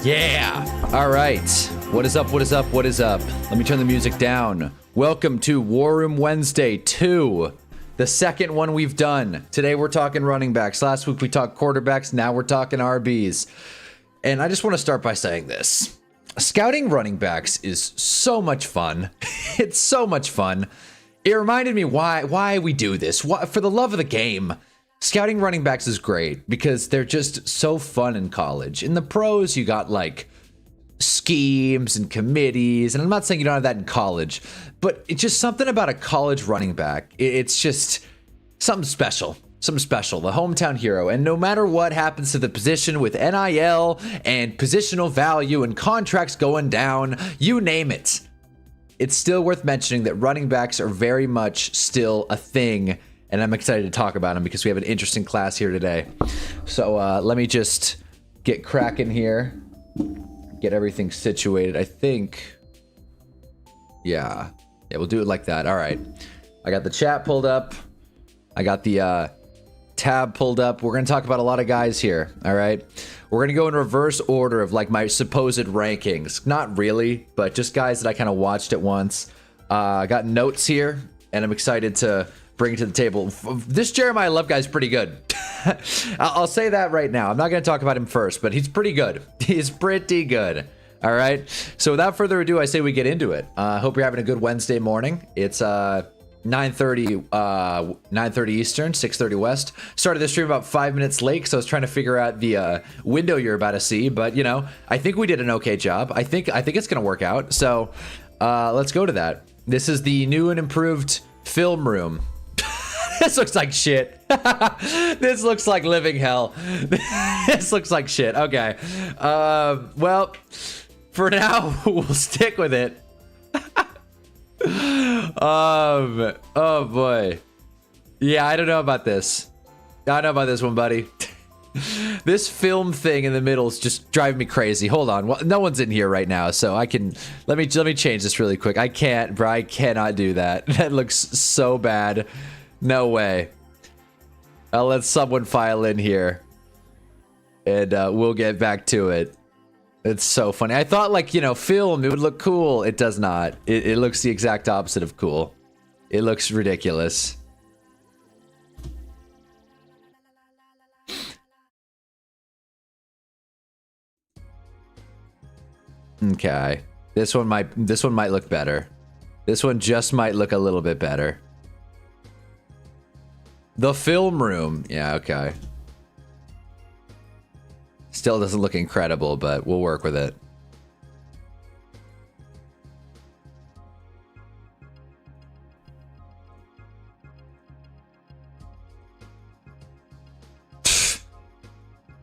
Yeah. All right. What is up? What is up? What is up? Let me turn the music down. Welcome to War Room Wednesday 2. The second one we've done. Today we're talking running backs. Last week we talked quarterbacks. Now we're talking RBs. And I just want to start by saying this. Scouting running backs is so much fun. It's so much fun. It reminded me why we do this. For the love of the game. Scouting running backs is great because they're just so fun in college. In the pros, you got like schemes and committees, and I'm not saying you don't have that in college, but it's just something about a college running back. It's just something special. Something special, the hometown hero. And no matter what happens to the position with NIL and positional value and contracts going down, you name it, it's still worth mentioning that running backs are very much still a thing. And I'm excited to talk about them because we have an interesting class here today. So let me just get cracking here. Get everything situated. I think, yeah, we'll do it like that. All right. I got the chat pulled up. I got the tab pulled up. We're going to talk about a lot of guys here. All right. We're going to go in reverse order of like my supposed rankings. Not really, but just guys that I kind of watched at once. I got notes here, and I'm excited to bring it to the table. This Jeremiah Love guy's pretty good. I'll say that right now. I'm not going to talk about him first, but he's pretty good. He's pretty good. All right. So without further ado, I say we get into it. I hope you're having a good Wednesday morning. It's 9:30 Eastern, 6:30 West. Started this stream about 5 minutes late, so I was trying to figure out the window you're about to see. But you know, I think we did an okay job. I think it's going to work out. So let's go to that. This is the new and improved film room. This looks like shit. This looks like living hell. This looks like shit. Okay. Well, for now, we'll stick with it. Oh boy. Yeah, I don't know about this. I don't know about this one, buddy. This film thing in the middle is just driving me crazy. Hold on. Well, no one's in here right now, so I can let me change this really quick. I can't, bro. I cannot do that. That looks so bad. No way. I'll let someone file in here, and we'll get back to it. It's so funny. I thought, like, you know, film, it would look cool. It does not. It looks the exact opposite of cool. It looks ridiculous. Okay. This one might look better. This one just might look a little bit better. The film room. Yeah, okay. Still doesn't look incredible, but we'll work with it.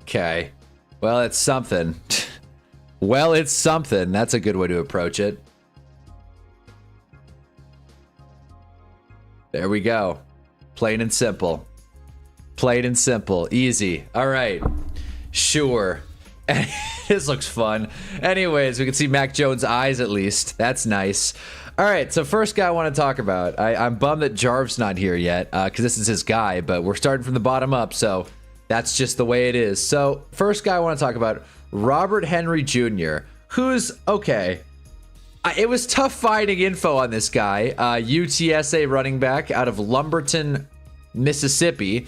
Okay. Well, it's something. Well, it's something. That's a good way to approach it. There we go. Plain and simple. Plain and simple. Easy. All right. Sure. This looks fun. Anyways, we can see Mac Jones' eyes at least. That's nice. All right, so first guy I want to talk about. I'm bummed that Jarv's not here yet because this is his guy, but we're starting from the bottom up, so that's just the way it is. So first guy I want to talk about, Robert Henry Jr., who's, okay, it was tough finding info on this guy. UTSA running back out of Lumberton, Mississippi.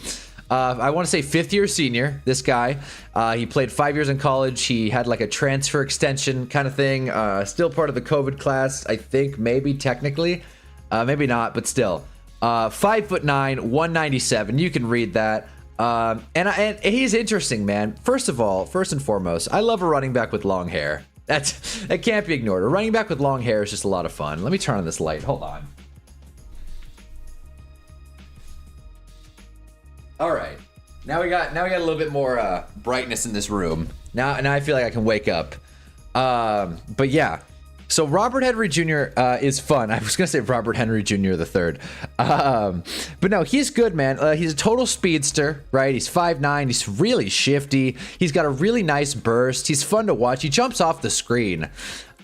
I want to say fifth-year senior, this guy. He played 5 years in college. He had like a transfer extension kind of thing. Still part of the COVID class, I think, maybe technically. Maybe not, but still. 5'9", 197. You can read that. And he's interesting, man. First and foremost, I love a running back with long hair. That can't be ignored. A running back with long hair is just a lot of fun. Let me turn on this light. Hold on. All right, now we got a little bit more brightness in this room. Now I feel like I can wake up. But yeah, so Robert Henry Jr. Is fun. I was gonna say Robert Henry Jr. the third, but no, he's good, man. He's a total speedster, right? He's 5'9". He's really shifty. He's got a really nice burst. He's fun to watch. He jumps off the screen.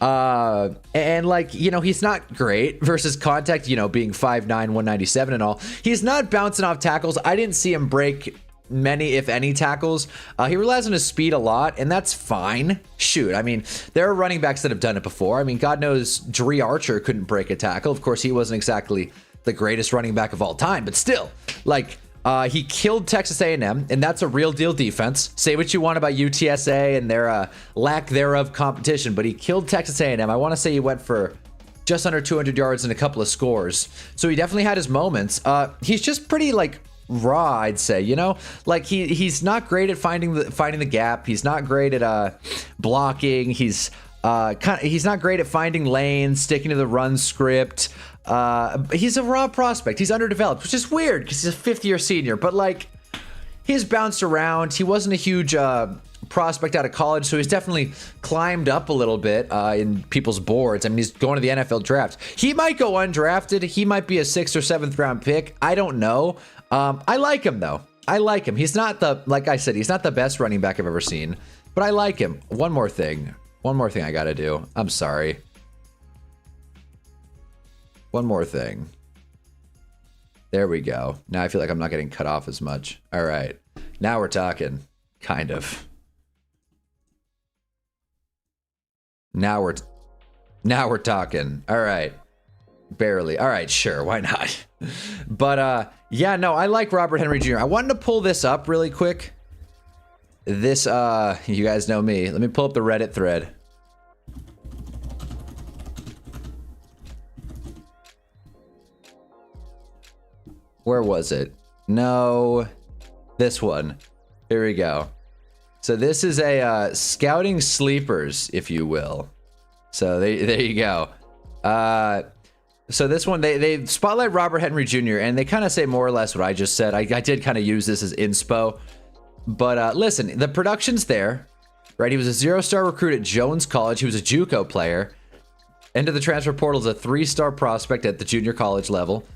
And like, you know, he's not great versus contact, you know, being 5'9", 197 and all. He's not bouncing off tackles. I didn't see him break many, if any, tackles. He relies on his speed a lot, and that's fine. Shoot, I mean, there are running backs that have done it before. I mean, God knows Dree Archer couldn't break a tackle. Of course, he wasn't exactly the greatest running back of all time, but still, like, he killed Texas A&M, and that's a real deal defense. Say what you want about UTSA and their lack thereof competition, but he killed Texas A&M. I want to say he went for just under 200 yards and a couple of scores. So he definitely had his moments. He's just pretty, like, raw, I'd say, you know, like he's not great at finding the gap. He's not great at blocking. He's not great at finding lanes, sticking to the run script. He's a raw prospect. He's underdeveloped, which is weird because he's a fifth-year senior, but like he's bounced around. He wasn't a huge prospect out of college, so he's definitely climbed up a little bit in people's boards. I mean, he's going to the NFL draft. He might go undrafted. He might be a 6th or 7th round pick. I don't know. I like him though. I like him. He's not like I said, he's not the best running back I've ever seen, but I like him. One more thing I gotta do. I'm sorry. One more thing. There we go. Now I feel like I'm not getting cut off as much. All right. Now we're talking. Kind of. Now we're talking. All right. Barely. All right, sure. Why not? But yeah, no, I like Robert Henry Jr. I wanted to pull this up really quick. This you guys know me. Let me pull up the Reddit thread. Where was it? No, this one. Here we go. So this is a scouting sleepers, if you will. So there you go. So this one, they spotlight Robert Henry Jr. and they kind of say more or less what I just said. I did kind of use this as inspo. But listen, the production's there, right? He was a 0-star recruit at Jones College. He was a JUCO player. Entered the transfer portal as a 3-star prospect at the junior college level.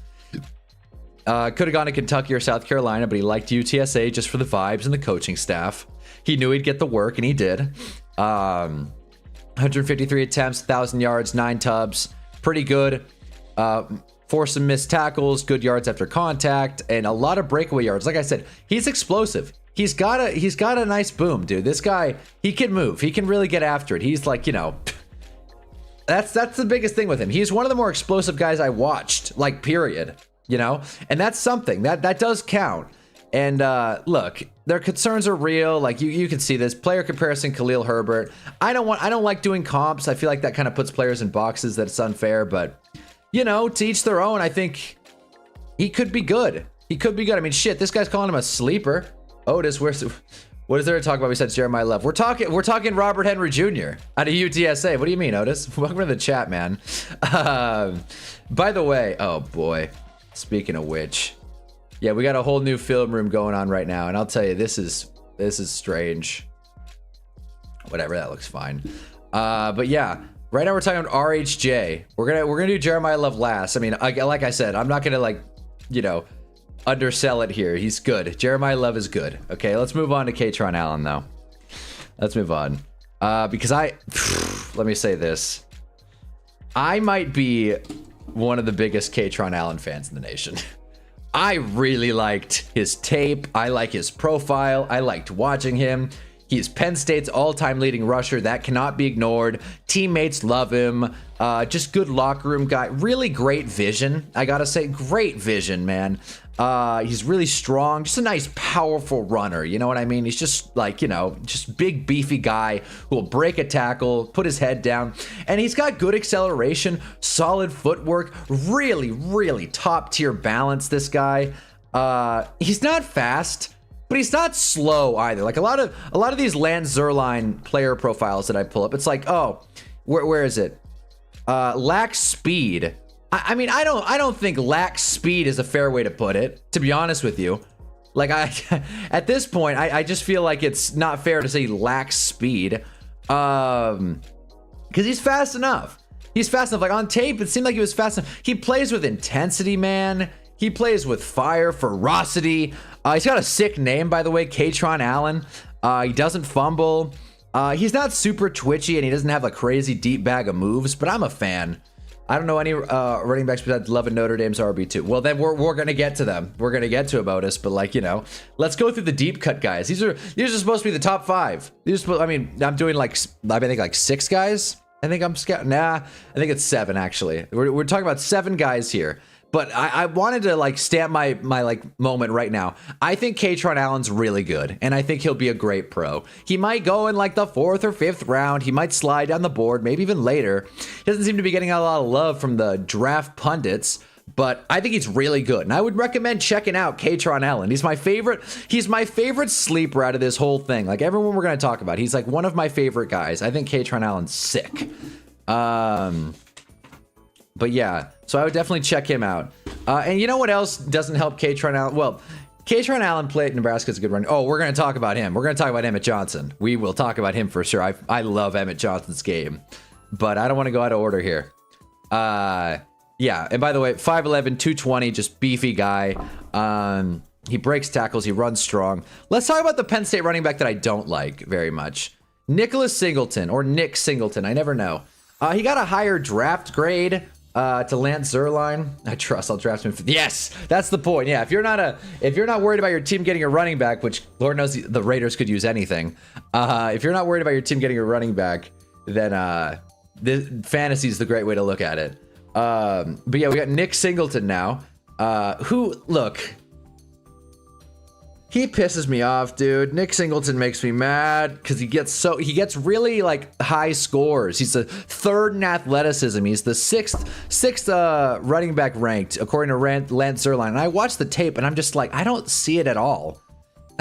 Could have gone to Kentucky or South Carolina, but he liked UTSA just for the vibes and the coaching staff. He knew he'd get the work, and he did. 153 attempts, 1,000 yards, 9 tubs. Pretty good. Forced some missed tackles, good yards after contact, and a lot of breakaway yards. Like I said, he's explosive. He's got a nice boom, dude. This guy, he can move. He can really get after it. He's like, you know, that's the biggest thing with him. He's one of the more explosive guys I watched, like, period. You know, and that's something that does count. And look, their concerns are real. Like you can see this player comparison, Khalil Herbert. I don't like doing comps. I feel like that kind of puts players in boxes that it's unfair. But you know, to each their own. I think he could be good. He could be good. I mean, shit, this guy's calling him a sleeper. Otis, what is there to talk about besides Jeremiah Love? We're talking Robert Henry Jr. out of UTSA. What do you mean, Otis? Welcome to the chat, man. By the way, oh boy. Speaking of which, yeah, we got a whole new film room going on right now, and I'll tell you, this is strange. Whatever, that looks fine. But yeah, right now we're talking about RHJ. We're gonna do Jeremiah Love last. I mean, like I said, I'm not gonna, like, you know, undersell it here. He's good. Jeremiah Love is good. Okay, let's move on to Kaytron Allen though. Let's move on because let me say this. I might be one of the biggest Kaytron Allen fans in the nation. I really liked his tape. I like his profile. I liked watching him. He's Penn State's all-time leading rusher. That cannot be ignored. Teammates love him. Just good locker room guy. Really great vision. I gotta say, great vision, man. He's really strong. Just a nice, powerful runner. You know what I mean? He's just like, you know, just big, beefy guy who will break a tackle, put his head down. And he's got good acceleration, solid footwork, really, really top-tier balance, this guy. He's not fast, but he's not slow either. Like a lot of these Lance Zierlein player profiles that I pull up, it's like, oh, where is it? Lacks speed. I mean, I don't think lacks speed is a fair way to put it, to be honest with you. Like, at this point, I just feel like it's not fair to say lacks speed. Because he's fast enough. He's fast enough. Like, on tape, it seemed like he was fast enough. He plays with intensity, man. He plays with fire, ferocity. He's got a sick name, by the way, Kaytron Allen. He doesn't fumble. He's not super twitchy, and he doesn't have a crazy deep bag of moves, but I'm a fan. I don't know any running backs besides Love and Notre Dame's RB2. Well, then we're gonna get to them. We're gonna get to about us, but like, you know, let's go through the deep cut guys. These are supposed to be the top 5. I mean, I'm doing like I think like 6 guys. I think I'm scared. Nah, I think it's 7 actually. We're talking about 7 guys here. But I wanted to like stamp my like moment right now. I think Kaytron Allen's really good, and I think he'll be a great pro. He might go in like the 4th or 5th round. He might slide down the board, maybe even later. He doesn't seem to be getting a lot of love from the draft pundits, but I think he's really good, and I would recommend checking out Kaytron Allen. He's my favorite. He's my favorite sleeper out of this whole thing. Like everyone we're gonna talk about, he's like one of my favorite guys. I think Kaytron Allen's sick. But yeah, so I would definitely check him out. And you know what else doesn't help Kaytron Allen? Well, Kaytron Allen played at Nebraska as a good runner. Oh, we're going to talk about him. We're going to talk about Emmett Johnson. We will talk about him for sure. I love Emmett Johnson's game, but I don't want to go out of order here. Yeah, and by the way, 5'11", 220, just beefy guy. He breaks tackles. He runs strong. Let's talk about the Penn State running back that I don't like very much. Nicholas Singleton, or Nick Singleton. I never know. He got a higher draft grade to Lance Zierlein. I'll draft him. Yes, that's the point. Yeah, if you're not worried about your team getting a running back, which Lord knows the Raiders could use anything. If you're not worried about your team getting a running back, then fantasy is the great way to look at it. But yeah, we got Nick Singleton now. He pisses me off, dude. Nick Singleton makes me mad because he gets really like high scores. He's the 3rd in athleticism. He's the sixth running back ranked according to Lance Zierlein. And I watched the tape and I'm just like, I don't see it at all.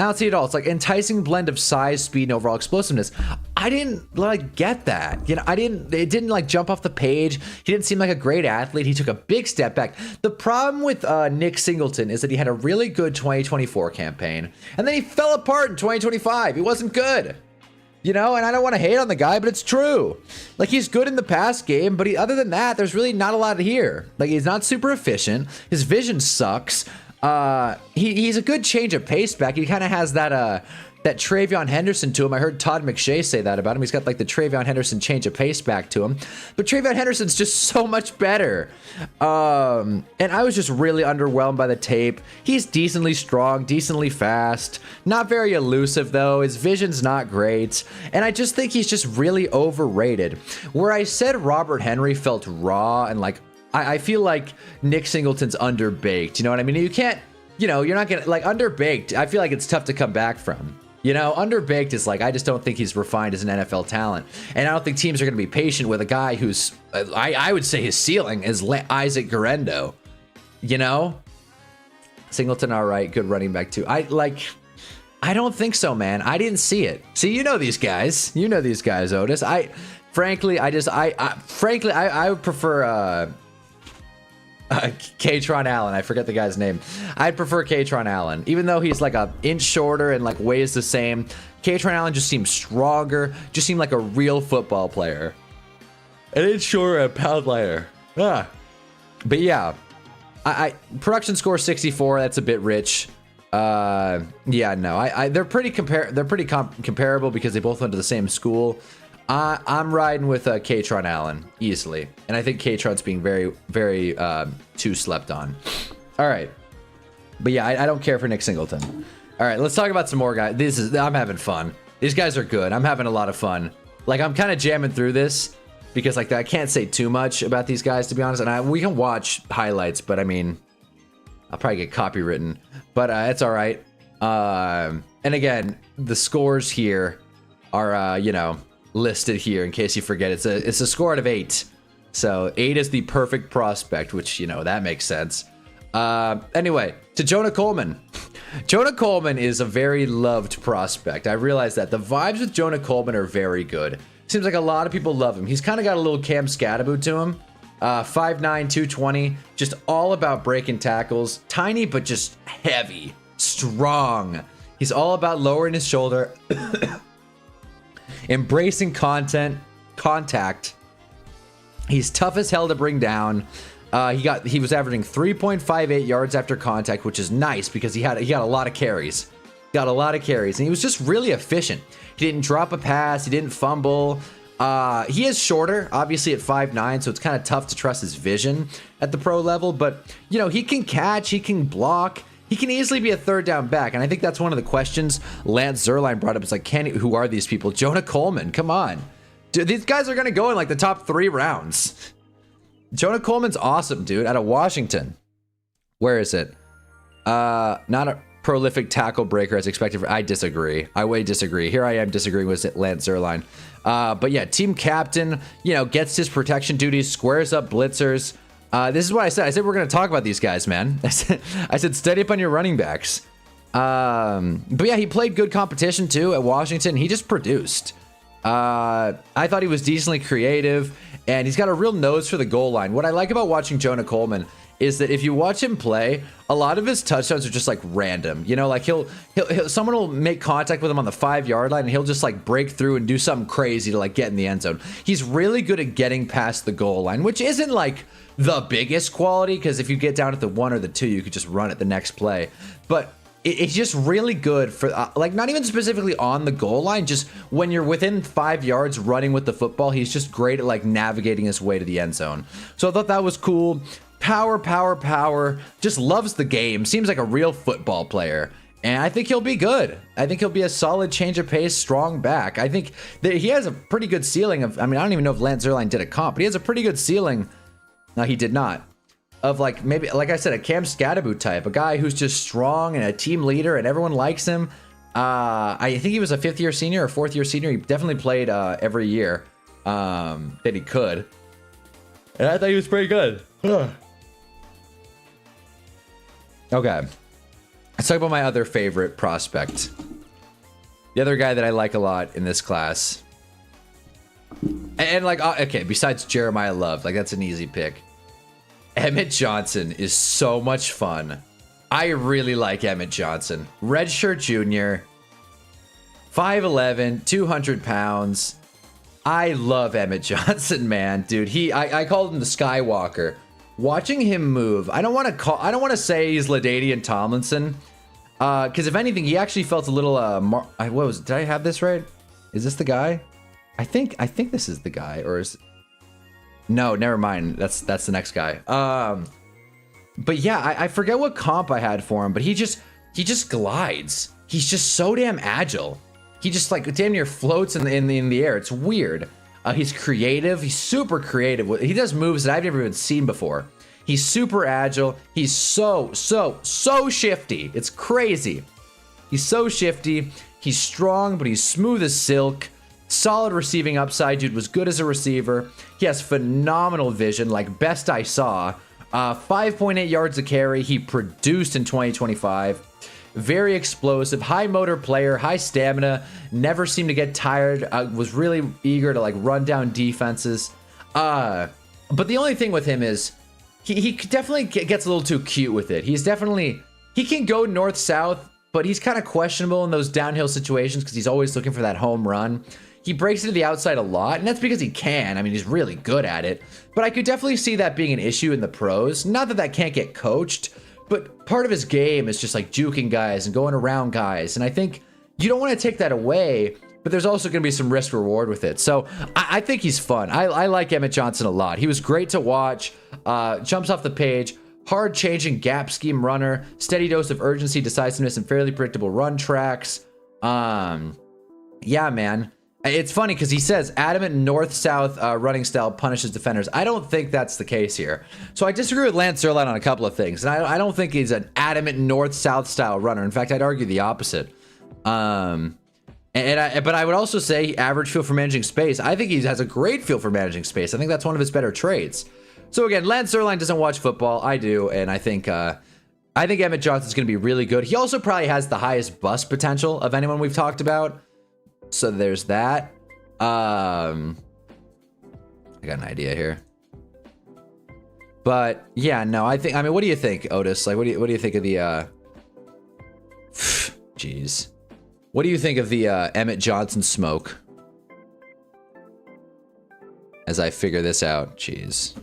It's like enticing blend of size, speed, and overall explosiveness. I didn't like get that. You know, it didn't like jump off the page. He didn't seem like a great athlete. He took a big step back. The problem with Nick Singleton is that he had a really good 2024 campaign, and then he fell apart in 2025. He wasn't good. You know, and I don't want to hate on the guy, but it's true. Like, he's good in the pass game, but other than that, there's really not a lot here. Like, he's not super efficient. His vision sucks. He's a good change of pace back. He kind of has that Travion Henderson to him. I heard Todd McShay say that about him. He's got like the Travion Henderson change of pace back to him. But Travion Henderson's just so much better. And I was just really underwhelmed by the tape. He's decently strong, decently fast. Not very elusive though. His vision's not great. And I just think he's just really overrated. Where I said Robert Henry felt raw and like, I feel like Nick Singleton's underbaked. You know what I mean? You can't, you know, you're not going to, like, underbaked, I feel like it's tough to come back from. You know, underbaked is like, I just don't think he's refined as an NFL talent. And I don't think teams are going to be patient with a guy who's, I would say his ceiling is Isaac Guerendo. You know? Singleton, all right, good running back too. I don't think so, man. I didn't see it. See, you know these guys. You know these guys, Otis. Frankly, I would prefer, Kaytron Allen. I forget the guy's name. I'd prefer Kaytron Allen. Even though he's like an inch shorter and like weighs the same, Kaytron Allen just seems stronger, just seemed like a real football player. An inch shorter, a pound lighter. But yeah, I production score 64, that's a bit rich. Yeah, no, they're pretty comparable because they both went to the same school. I'm riding with Kaytron Allen easily, and I think Kaytron's being very, very too slept on. All right, but yeah, I don't care for Nick Singleton. All right, let's talk about some more guys. I'm having fun. These guys are good. I'm having a lot of fun. Like, I'm kind of jamming through this because like I can't say too much about these guys, to be honest. And we can watch highlights, but I mean, I'll probably get copywritten, but it's all right. And again, the scores here are you know, listed here in case you forget. It's a score out of 8, so 8 is the perfect prospect, which, you know, that makes sense. Anyway, to Jonah Coleman. Jonah Coleman is a very loved prospect. I realize that the vibes with Jonah Coleman are very good. Seems like a lot of people love him. He's kind of got a little Cam Scatterboot to him. 5'9", 220, just all about breaking tackles. Tiny but just heavy, strong. He's all about lowering his shoulder. Embracing contact. He's tough as hell to bring down. He was averaging 3.58 yards after contact, which is nice because he got a lot of carries. And he was just really efficient. He didn't drop a pass. He didn't fumble. He is shorter, obviously at 5'9", so it's kind of tough to trust his vision at the pro level. But, you know, he can catch, he can block, he can easily be a third down back. And I think that's one of the questions Lance Zierlein brought up. It's like, who are these people? Jonah Coleman, come on. Dude, these guys are going to go in like the top 3 rounds. Jonah Coleman's awesome, dude, out of Washington. Where is it? Not a prolific tackle breaker as expected. I disagree. I way disagree. Here I am disagreeing with Lance Zierlein. But yeah, team captain, you know, gets his protection duties, squares up blitzers. This is what I said. I said we're going to talk about these guys, man. I said study up on your running backs. But yeah, he played good competition too at Washington. He just produced. I thought he was decently creative, and he's got a real nose for the goal line. What I like about watching Jonah Coleman is that if you watch him play, a lot of his touchdowns are just like random. You know, like someone will make contact with him on the 5-yard line, and he'll just like break through and do something crazy to like get in the end zone. He's really good at getting past the goal line, which isn't like the biggest quality, because if you get down at the 1 or the 2, you could just run it the next play. But it's just really good for like not even specifically on the goal line, just when you're within 5 yards running with the football. He's just great at like navigating his way to the end zone. So I thought that was cool. Power. Just loves the game. Seems like a real football player. And I think he'll be good. I think he'll be a solid change of pace, strong back. I think that he has a pretty good ceiling of, I mean, I don't even know if Lance Zierlein did a comp, but he has a pretty good ceiling. No, he did not. Of like, maybe, like I said, a Cam Scadaboo type, a guy who's just strong and a team leader and everyone likes him. I think he was a 5th-year senior or 4th-year senior. He definitely played every year that he could. And I thought he was pretty good. Okay. Let's talk about my other favorite prospect. The other guy that I like a lot in this class. And like, okay, besides Jeremiah Love, like that's an easy pick. Emmett Johnson is so much fun. I really like Emmett Johnson. Redshirt junior, 5'11", 200 pounds. I love Emmett Johnson, man, dude. I called him the Skywalker. Watching him move, I don't want to say he's LaDainian Tomlinson, because if anything, he actually felt a little. What was? Did I have this right? Is this the guy? I think this is the guy, or is? No, never mind. That's the next guy. But yeah, I forget what comp I had for him, but he just glides. He's just so damn agile. He just like damn near floats in the air. It's weird. He's creative. He's super creative. He does moves that I've never even seen before. He's super agile. He's so shifty. It's crazy. He's so shifty. He's strong, but he's smooth as silk. Solid receiving upside. Dude was good as a receiver. He has phenomenal vision, like best I saw. 5.8 yards a carry. He produced in 2025. Very explosive, high motor player, high stamina, never seemed to get tired, was really eager to like run down defenses. But the only thing with him is he definitely gets a little too cute with it. He can go north-south, but he's kind of questionable in those downhill situations because he's always looking for that home run. He breaks into the outside a lot, and that's because he can. I mean, he's really good at it. But I could definitely see that being an issue in the pros. Not that that can't get coached, but part of his game is just like juking guys and going around guys. And I think you don't want to take that away, but there's also going to be some risk reward with it. So I think he's fun. I like Emmett Johnson a lot. He was great to watch. Jumps off the page. Hard changing gap scheme runner. Steady dose of urgency, decisiveness, and fairly predictable run tracks. Yeah, man. It's funny because he says adamant north-south running style punishes defenders. I don't think that's the case here. So I disagree with Lance Zierlein on a couple of things. And I don't think he's an adamant north-south style runner. In fact, I'd argue the opposite. But I would also say average feel for managing space. I think he has a great feel for managing space. I think that's one of his better traits. So again, Lance Zierlein doesn't watch football. I do, and I think Emmett Johnson's going to be really good. He also probably has the highest bust potential of anyone we've talked about. So there's that. I got an idea here. But yeah, no, I mean, what do you think, Otis? Like, what do you think of the jeez. What do you think of the Emmett Johnson smoke? As I figure this out, jeez.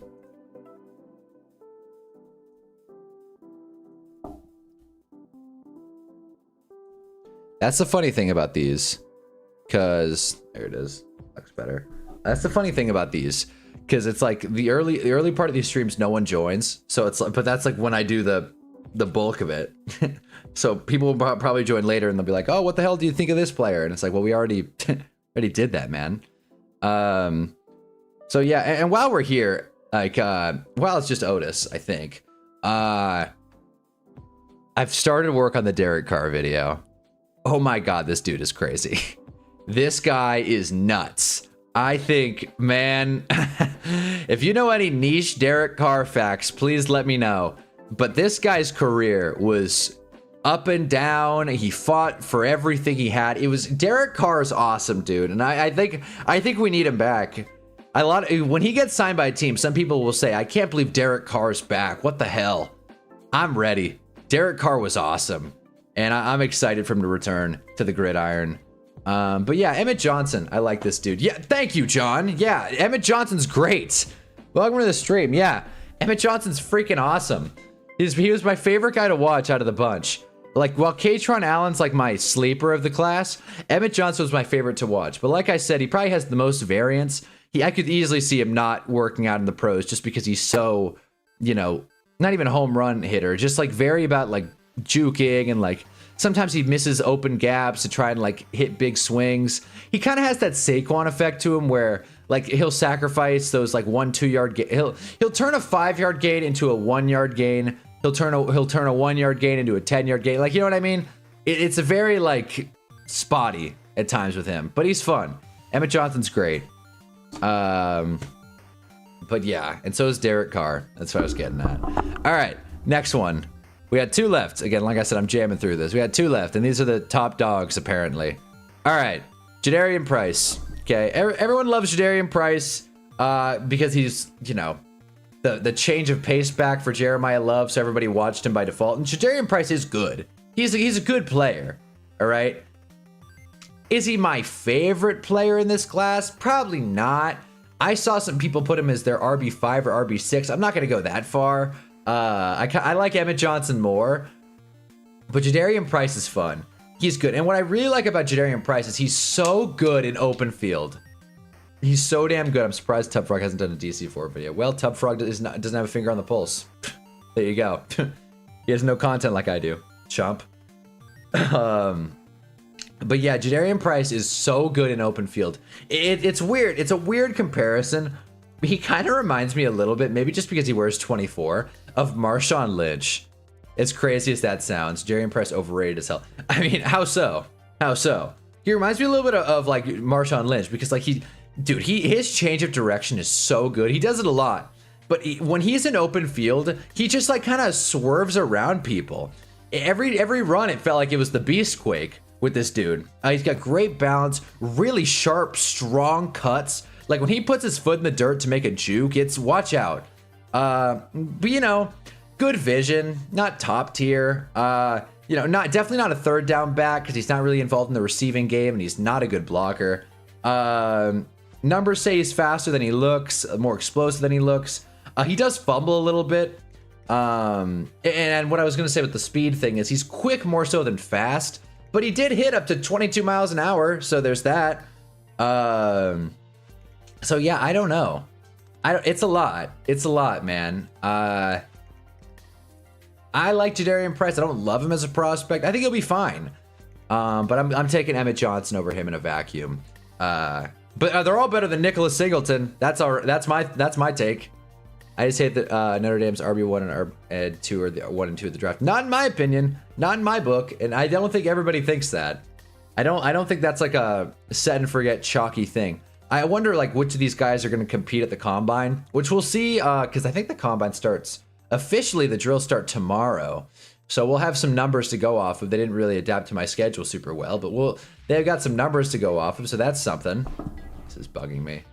That's the funny thing about these. Because there it is. Looks better. That's the funny thing about these, because it's like the early part of these streams, no one joins. So it's like, but that's like when I do the bulk of it. So people will probably join later and they'll be like, oh, what the hell do you think of this player? And it's like, well, we already did that, man. So yeah, and while we're here, like, well, it's just Otis, I think. I've started work on the Derek Carr video. Oh my God, this dude is crazy. This guy is nuts. I think, man, if you know any niche Derek Carr facts, please let me know. But this guy's career was up and down. He fought for everything he had. It was Derek Carr is awesome, dude, and I think we need him back. When he gets signed by a team, some people will say, "I can't believe Derek Carr's back. What the hell?" I'm ready. Derek Carr was awesome, and I'm excited for him to return to the gridiron. But yeah, Emmett Johnson, I like this dude. Yeah, thank you, John. Yeah, Emmett Johnson's great. Welcome to the stream. Yeah, Emmett Johnson's freaking awesome. He was my favorite guy to watch out of the bunch. Like, while Katron Allen's like my sleeper of the class, Emmett Johnson was my favorite to watch. But like I said, he probably has the most variance. I could easily see him not working out in the pros just because he's so, you know, not even a home run hitter, just like very about like juking, and like sometimes he misses open gaps to try and like hit big swings. He kind of has that Saquon effect to him where like he'll sacrifice those like 1-2 yard he'll turn a 5-yard gain into a 1-yard gain. He'll turn a 1-yard gain into a 10-yard gain. Like, you know what I mean? It's a very like spotty at times with him, but he's fun. Emmett Johnson's great. But yeah, and so is Derek Carr. That's what I was getting at. All right, next one. We had 2 left. Again, like I said, I'm jamming through this. We had 2 left, and these are the top dogs, apparently. All right, Jadarian Price. Okay, everyone loves Jadarian Price because he's, you know, the change of pace back for Jeremiah Love, so everybody watched him by default. And Jadarian Price is good. He's a good player, all right? Is he my favorite player in this class? Probably not. I saw some people put him as their RB5 or RB6. I'm not going to go that far. I like Emmett Johnson more, but Jadarian Price is fun. He's good. And what I really like about Jadarian Price is he's so good in open field. He's so damn good. I'm surprised Tub Frog hasn't done a DC4 video. Well, Tub Frog doesn't have a finger on the pulse. There you go. He has no content like I do. Chump. But yeah, Jadarian Price is so good in open field. It's weird. It's a weird comparison. He kind of reminds me a little bit, maybe just because he wears 24, of Marshawn Lynch. As crazy as that sounds, Jadarian Price overrated as hell. I mean, how so? How so? He reminds me a little bit of like Marshawn Lynch because like his change of direction is so good. He does it a lot. But when he's in open field, he just like kind of swerves around people. Every run, it felt like it was the Beastquake with this dude. He's got great balance, really sharp, strong cuts. Like when he puts his foot in the dirt to make a juke, it's watch out. But you know, good vision, not top tier. You know, definitely not a third down back because he's not really involved in the receiving game and he's not a good blocker. Numbers say he's faster than he looks, more explosive than he looks. He does fumble a little bit. And what I was going to say with the speed thing is he's quick more so than fast, but he did hit up to 22 miles an hour. So there's that. So yeah, I don't know. It's a lot. It's a lot, man. I like Jadarian Price. I don't love him as a prospect. I think he'll be fine. But I'm taking Emmett Johnson over him in a vacuum. But they're all better than Nicholas Singleton. That's my take. I just hate that Notre Dame's RB1 and 2 are the 1 and 2 of the draft. Not in my opinion, not in my book, and I don't think everybody thinks that. I don't think that's like a set and forget chalky thing. I wonder like which of these guys are going to compete at the combine, which we'll see because I think the combine starts officially. The drills start tomorrow, so we'll have some numbers to go off of. They didn't really adapt to my schedule super well, but they've got some numbers to go off of, so that's something. This is bugging me.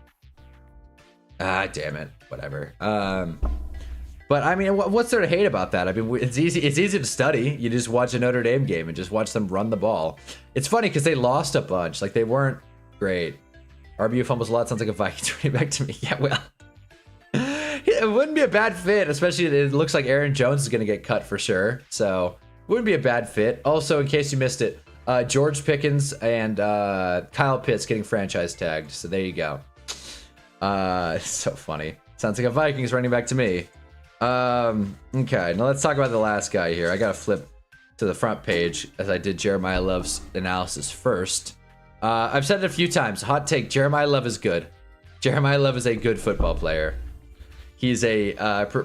Ah, damn it. Whatever. But I mean, what's there to hate about that? I mean, it's easy to study. You just watch a Notre Dame game and just watch them run the ball. It's funny because they lost a bunch. Like they weren't great. RBU fumbles a lot. Sounds like a Vikings running back to me. Yeah, well, it wouldn't be a bad fit, especially it looks like Aaron Jones is going to get cut for sure. So wouldn't be a bad fit. Also, in case you missed it, George Pickens and Kyle Pitts getting franchise tagged. So there you go. It's so funny. Sounds like a Vikings running back to me. Okay, now let's talk about the last guy here. I gotta flip to the front page as I did Jeremiah Love's analysis first. I've said it a few times. Hot take, Jeremiah Love is good. Jeremiah Love is a good football player. He's a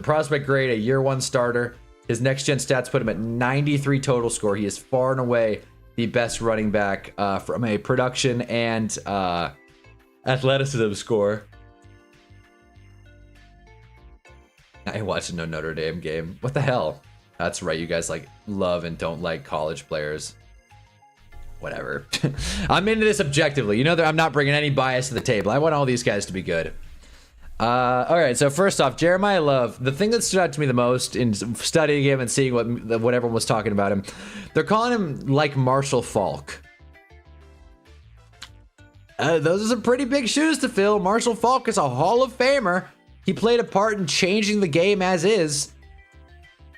prospect grade, a year one starter. His next gen stats put him at 93 total score. He is far and away the best running back from a production and athleticism score. I watched no Notre Dame game. What the hell? That's right, you guys like love and don't like college players. Whatever. I'm into this objectively. You know that I'm not bringing any bias to the table. I want all these guys to be good. All right, so first off, Jeremiah Love, the thing that stood out to me the most in studying him and seeing what everyone was talking about him, they're calling him like Marshall Faulk. Those are some pretty big shoes to fill. Marshall Faulk is a Hall of Famer. He played a part in changing the game as is.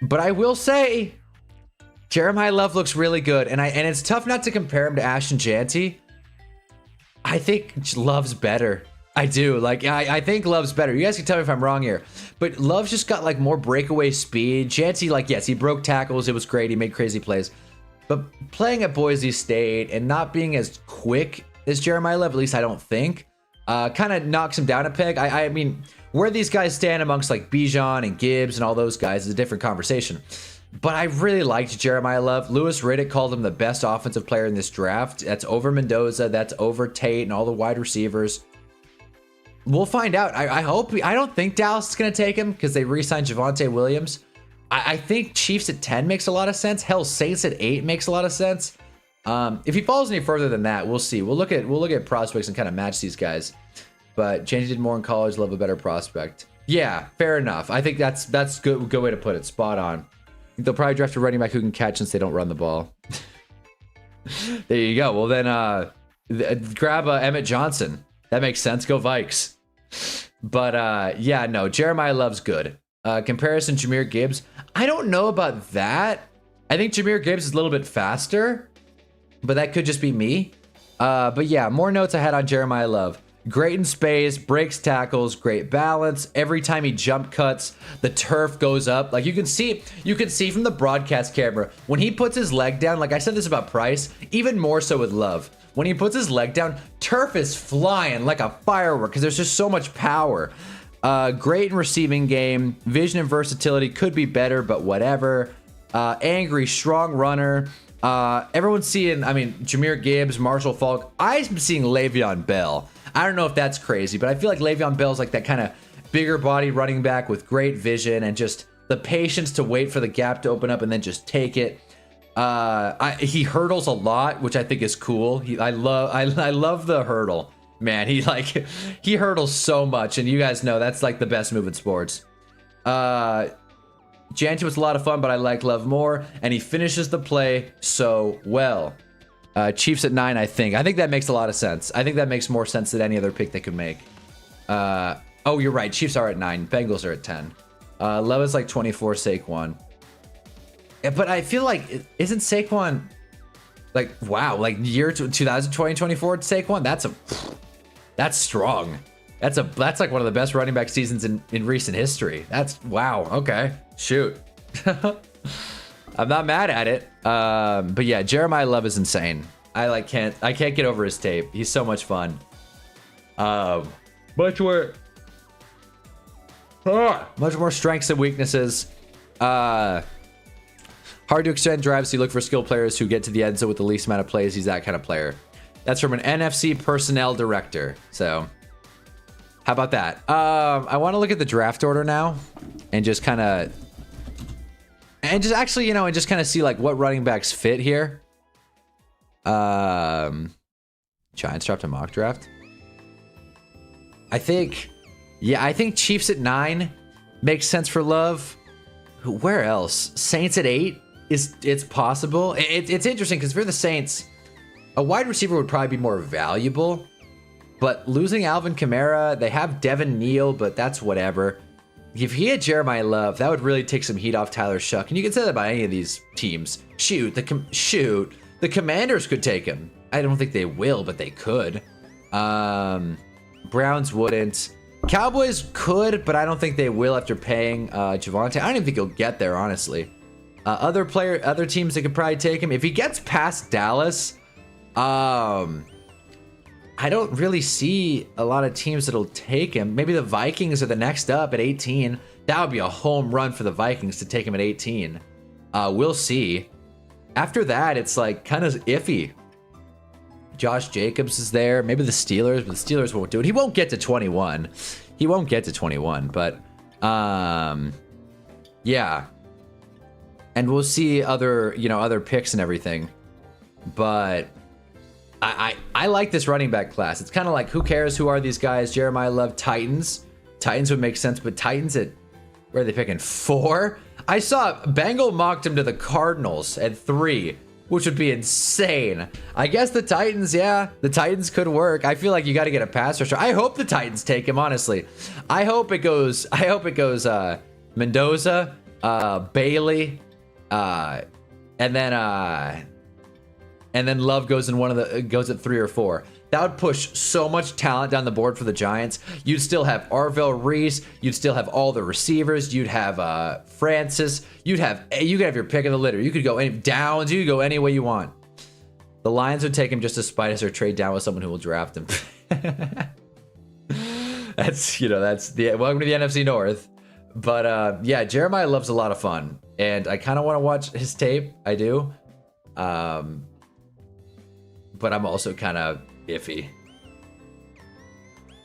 But I will say, Jeremiah Love looks really good, and it's tough not to compare him to Ashton Jeanty. I think Love's better. I do. Like, I think Love's better. You guys can tell me if I'm wrong here. But Love's just got, like, more breakaway speed. Jeanty, like, yes, he broke tackles. It was great. He made crazy plays. But playing at Boise State and not being as quick as Jeremiah Love, at least I don't think, kind of knocks him down a peg. I mean, where these guys stand amongst, like, Bijan and Gibbs and all those guys is a different conversation. But I really liked Jeremiah Love. Lewis Riddick called him the best offensive player in this draft. That's over Mendoza. That's over Tate and all the wide receivers. We'll find out. I hope. I don't think Dallas is going to take him because they re-signed Javonte Williams. I think Chiefs at 10 makes a lot of sense. Hell, Saints at 8 makes a lot of sense. If he falls any further than that, we'll see. We'll look at prospects and kind of match these guys. But James did more in college. Love a better prospect. Yeah, fair enough. I think that's good way to put it. Spot on. They'll probably draft a running back who can catch since they don't run the ball. There you go. Well, then grab Emmett Johnson. That makes sense. Go Vikes. But yeah, no, Jeremiah Love's good. Comparison, Jahmyr Gibbs. I don't know about that. I think Jahmyr Gibbs is a little bit faster, but that could just be me. But yeah, more notes I had on Jeremiah Love. Great in space, breaks tackles, great balance. Every time he jump cuts, the turf goes up. Like you can see from the broadcast camera, when he puts his leg down, like I said this about Price, even more so with Love. When he puts his leg down, turf is flying like a firework because there's just so much power. Great in receiving game. Vision and versatility could be better, but whatever. Angry, strong runner. Everyone's seeing, I mean, Jahmyr Gibbs, Marshall Faulk. I'm seeing Le'Veon Bell. I don't know if that's crazy, but I feel like Le'Veon Bell's like that kind of bigger body running back with great vision and just the patience to wait for the gap to open up and then just take it. He hurdles a lot, which I think is cool. I love the hurdle. Man, he hurdles so much, and you guys know that's like the best move in sports. Janty was a lot of fun, but I like Love more, and he finishes the play so well. Chiefs at 9, I think. I think that makes a lot of sense. I think that makes more sense than any other pick they could make. Oh, you're right. Chiefs are at 9. Bengals are at 10. Love is like 24, Saquon. Yeah, but I feel like, isn't Saquon, like, wow, like year 2020, 24 Saquon? That's strong. That's like one of the best running back seasons in recent history. That's, wow, okay, shoot. I'm not mad at it. But yeah, Jeremiah Love is insane. I can't get over his tape. He's so much fun. Much more strengths and weaknesses. Hard to extend drives, so you look for skilled players who get to the end zone with the least amount of plays. He's that kind of player. That's from an NFC personnel director. So how about that? I want to look at the draft order now and just kind of, and just actually, you know, and just kind of see like what running backs fit here. Giants dropped a mock draft. I think Chiefs at 9 makes sense for Love. Where else? Saints at 8 it's possible. It's interesting because for the Saints, a wide receiver would probably be more valuable. But losing Alvin Kamara, they have Devin Neal, but that's whatever. If he had Jeremiah Love, that would really take some heat off Tyler Shuck. And you can say that about any of these teams. The Commanders could take him. I don't think they will, but they could. Browns wouldn't. Cowboys could, but I don't think they will after paying Javonte. I don't even think he'll get there, honestly. Other teams that could probably take him. If he gets past Dallas, I don't really see a lot of teams that'll take him. Maybe the Vikings are the next up at 18. That would be a home run for the Vikings to take him at 18. We'll see. After that, it's like kind of iffy. Josh Jacobs is there. Maybe the Steelers, but the Steelers won't do it. He won't get to 21. He won't get to 21, but yeah. And we'll see other picks and everything. But I like this running back class. It's kind of like, who cares? Who are these guys? Jeremiah Love, Titans. Titans would make sense, but Titans at, where are they picking? 4? I saw Bengal mocked him to the Cardinals at 3, which would be insane. I guess the Titans, yeah, the Titans could work. I feel like you got to get a pass rusher. I hope the Titans take him, honestly. I hope it goes Mendoza, Bailey, and then Love goes at 3 or 4. That would push so much talent down the board for the Giants. You'd still have Arvell Reese. You'd still have all the receivers. You'd have Francis. You could have your pick of the litter. You could go any downs. You could go any way you want. The Lions would take him just to spite us or trade down with someone who will draft him. That's the welcome to the NFC North. But yeah, Jeremiah Love's a lot of fun, and I kind of want to watch his tape. I do. But I'm also kind of iffy.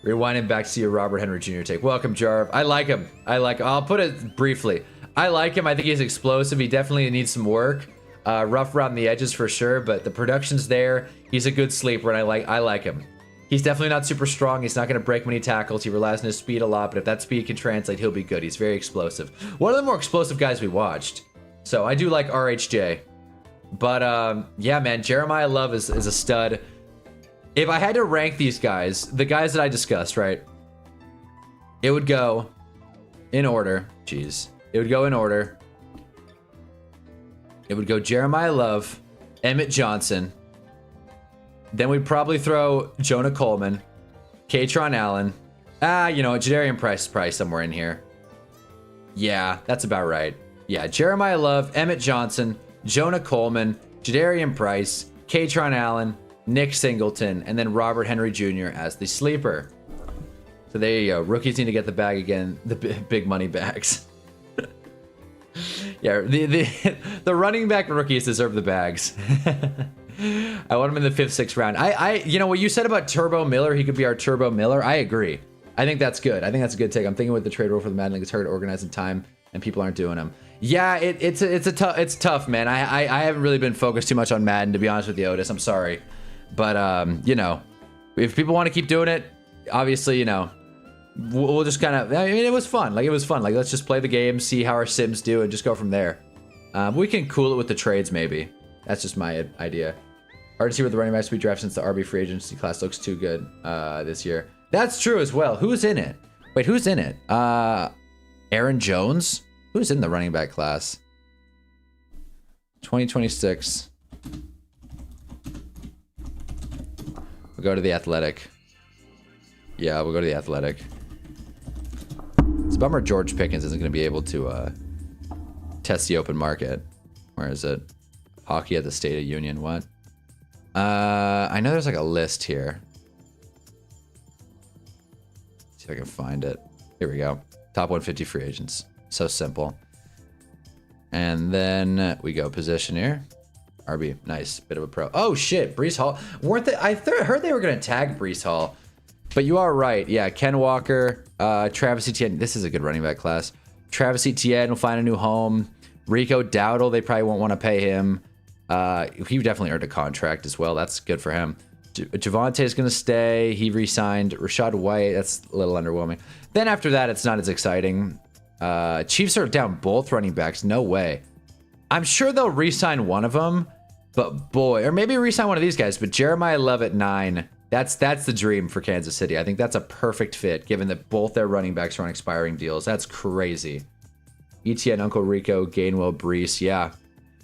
Rewinding back to your Robert Henry Jr. take. Welcome, Jarv. I like him. I'll put it briefly. I like him. I think he's explosive. He definitely needs some work. Rough around the edges for sure, but the production's there. He's a good sleeper, and I like him. He's definitely not super strong. He's not going to break many tackles. He relies on his speed a lot, but if that speed can translate, he'll be good. He's very explosive. One of the more explosive guys we watched. So I do like RHJ. But yeah, man, Jeremiah Love is a stud. If I had to rank these guys, the guys that I discussed, right? It would go in order. Jeez. It would go in order. It would go Jeremiah Love, Emmett Johnson. Then we'd probably throw Jonah Coleman, Katron Allen. Jadarian Price is probably somewhere in here. Yeah, that's about right. Yeah, Jeremiah Love, Emmett Johnson, Jonah Coleman, Jadarian Price, Katron Allen, Nick Singleton, and then Robert Henry Jr. as the sleeper. So there you go. Rookies need to get the bag again. The big money bags. Yeah, the running back rookies deserve the bags. I want him in the 5th, 6th round. What you said about Turbo Miller, he could be our Turbo Miller. I agree. I think that's good. I think that's a good take. I'm thinking with the trade rule for the Madden League, it's hard to organize in time, and people aren't doing them. Yeah, it's tough, man. I haven't really been focused too much on Madden, to be honest with you, Otis. I'm sorry, but if people want to keep doing it, obviously, we'll just kind of. I mean, it was fun. Like let's just play the game, see how our Sims do, and just go from there. We can cool it with the trades, maybe. That's just my idea. Hard to see where the running backs we draft since the RB free agency class looks too good this year. That's true as well. Who's in it? Wait, who's in it? Aaron Jones? Who's in the running back class? 2026. We'll go to the Athletic. Yeah, we'll go to the Athletic. It's a bummer George Pickens isn't going to be able to test the open market. Where is it? Hockey at the State of Union. What? I know there's like a list here. See if I can find it. Here we go. Top 150 free agents. So simple. And then we go position here. RB. Nice. Bit of a pro. Oh, shit. Breece Hall. Weren't they? I heard they were going to tag Breece Hall. But you are right. Yeah. Ken Walker. Travis Etienne. This is a good running back class. Travis Etienne will find a new home. Rico Dowdle. They probably won't want to pay him. He definitely earned a contract as well. That's good for him. Javonte is going to stay. He re-signed. Rashad White. That's a little underwhelming. Then after that, it's not as exciting. Chiefs are down both running backs. No way. I'm sure they'll re-sign one of them, but boy, or maybe re-sign one of these guys. But Jeremiah Love at 9. That's the dream for Kansas City. I think that's a perfect fit, given that both their running backs are on expiring deals. That's crazy. ETN, Uncle Rico, Gainwell, Breece. Yeah.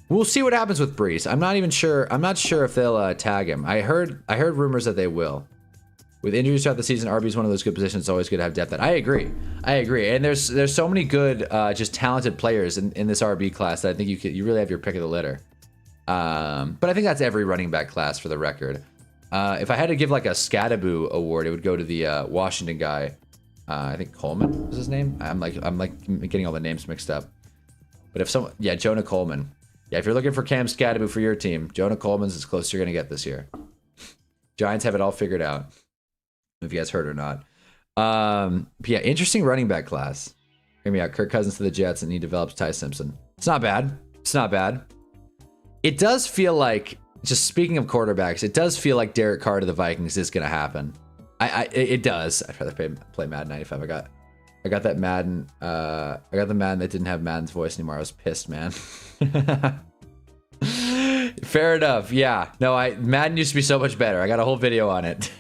We'll see what happens with Breece. I'm not even sure. I'm not sure if they'll tag him. I heard rumors that they will. With injuries throughout the season, RB is one of those good positions. It's always good to have depth at. I agree. And there's so many good, just talented players in this RB class that I think you really have your pick of the litter. But I think that's every running back class for the record. If I had to give like a Scadaboo award, it would go to the Washington guy. I think Coleman was his name. I'm like getting all the names mixed up. But if someone, yeah, Jonah Coleman. Yeah, if you're looking for Cam Scadaboo for your team, Jonah Coleman's as close as you're gonna get this year. Giants have it all figured out. If you guys heard or not. But yeah, interesting running back class. Hear me out. Kirk Cousins to the Jets, and he develops Ty Simpson. It's not bad. It's not bad. It does feel like, just speaking of quarterbacks, it does feel like Derek Carr to the Vikings is gonna happen. It does. I'd rather play Madden 95. I got that Madden. I got the Madden that didn't have Madden's voice anymore. I was pissed, man. Fair enough. Yeah. No, Madden used to be so much better. I got a whole video on it.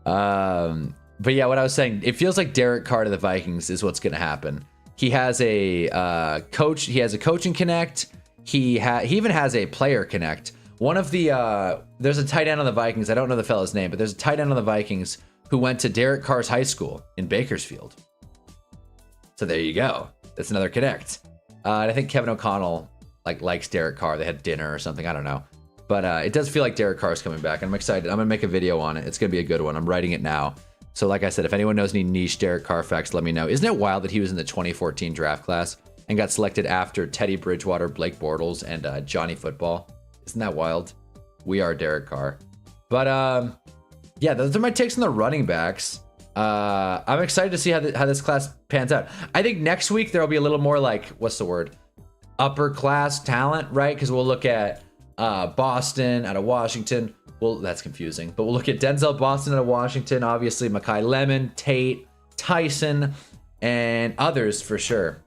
But yeah, what I was saying, it feels like Derek Carr to the Vikings is what's going to happen. He has a coach. He has a coaching connect. He even has a player connect. One of the there's a tight end on the Vikings. I don't know the fellow's name, but there's a tight end on the Vikings who went to Derek Carr's high school in Bakersfield. So there you go. That's another connect. And I think Kevin O'Connell likes Derek Carr. They had dinner or something. I don't know. But it does feel like Derek Carr is coming back. I'm excited. I'm going to make a video on it. It's going to be a good one. I'm writing it now. So like I said, if anyone knows any niche Derek Carr facts, let me know. Isn't it wild that he was in the 2014 draft class and got selected after Teddy Bridgewater, Blake Bortles, and Johnny Football? Isn't that wild? We are Derek Carr. But yeah, those are my takes on the running backs. I'm excited to see how this class pans out. I think next week there will be a little more like, what's the word? Upper class talent, right? Because we'll look at Boston out of Washington. Well, that's confusing. But we'll look at Denzel Boston out of Washington. Obviously, Mekhi Lemon, Tate, Tyson, and others for sure.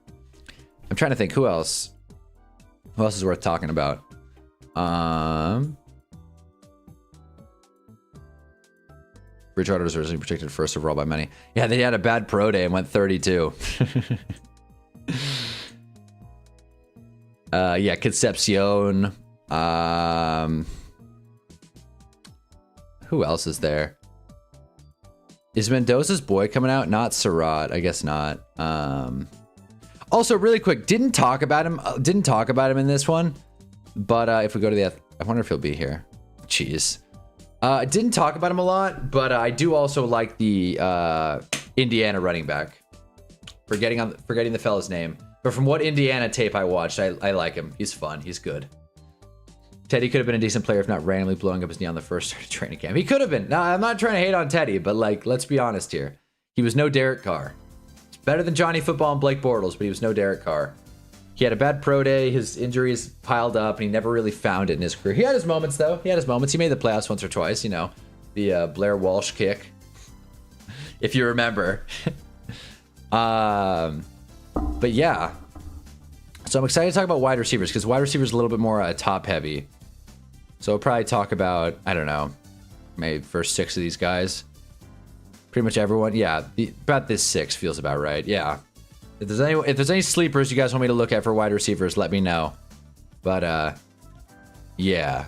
I'm trying to think who else. Who else is worth talking about? Bridgewater was originally projected first overall by many. Yeah, they had a bad pro day and went 32. Yeah, Concepcion. Who else is there? Is Mendoza's boy coming out? Not Surratt. I guess not. Also, really quick, didn't talk about him in this one. But if we go to the, I wonder if he'll be here. Jeez. Didn't talk about him a lot, but I do also like the Indiana running back. Forgetting the fella's name. But from what Indiana tape I watched, I like him. He's fun. He's good. Teddy could have been a decent player if not randomly blowing up his knee on the first start of training camp. He could have been. Now, I'm not trying to hate on Teddy, but let's be honest here. He was no Derek Carr. It's better than Johnny Football and Blake Bortles, but he was no Derek Carr. He had a bad pro day. His injuries piled up, and he never really found it in his career. He had his moments, though. He made the playoffs once or twice, you know. The Blair Walsh kick, if you remember. But yeah. So I'm excited to talk about wide receivers, because wide receivers are a little bit more top-heavy. So we'll probably talk about, I don't know, maybe first 6 of these guys. Pretty much everyone. Yeah, about this 6 feels about right. Yeah. If there's any sleepers you guys want me to look at for wide receivers, let me know. But yeah.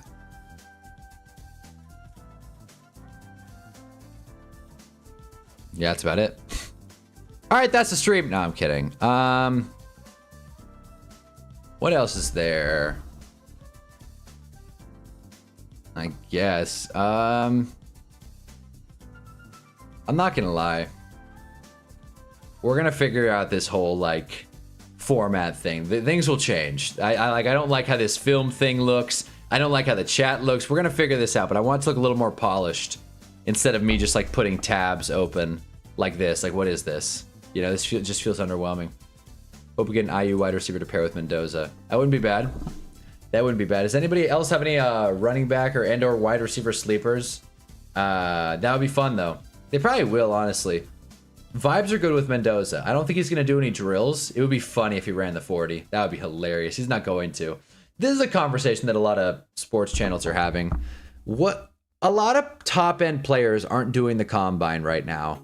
Yeah, that's about it. All right, that's the stream. No, I'm kidding. What else is there? I guess. I'm not gonna lie. We're gonna figure out this whole format thing. Things will change. I don't like how this film thing looks. I don't like how the chat looks. We're gonna figure this out, but I want it to look a little more polished instead of me just putting tabs open like this. What is this? You know, this just feels underwhelming. Hope we get an IU wide receiver to pair with Mendoza. That wouldn't be bad. That wouldn't be bad. Does anybody else have any running back or wide receiver sleepers? That would be fun though. They probably will, honestly. Vibes are good with Mendoza. I don't think he's going to do any drills. It would be funny if he ran the 40. That would be hilarious. He's not going to. This is a conversation that a lot of sports channels are having. A lot of top-end players aren't doing the combine right now.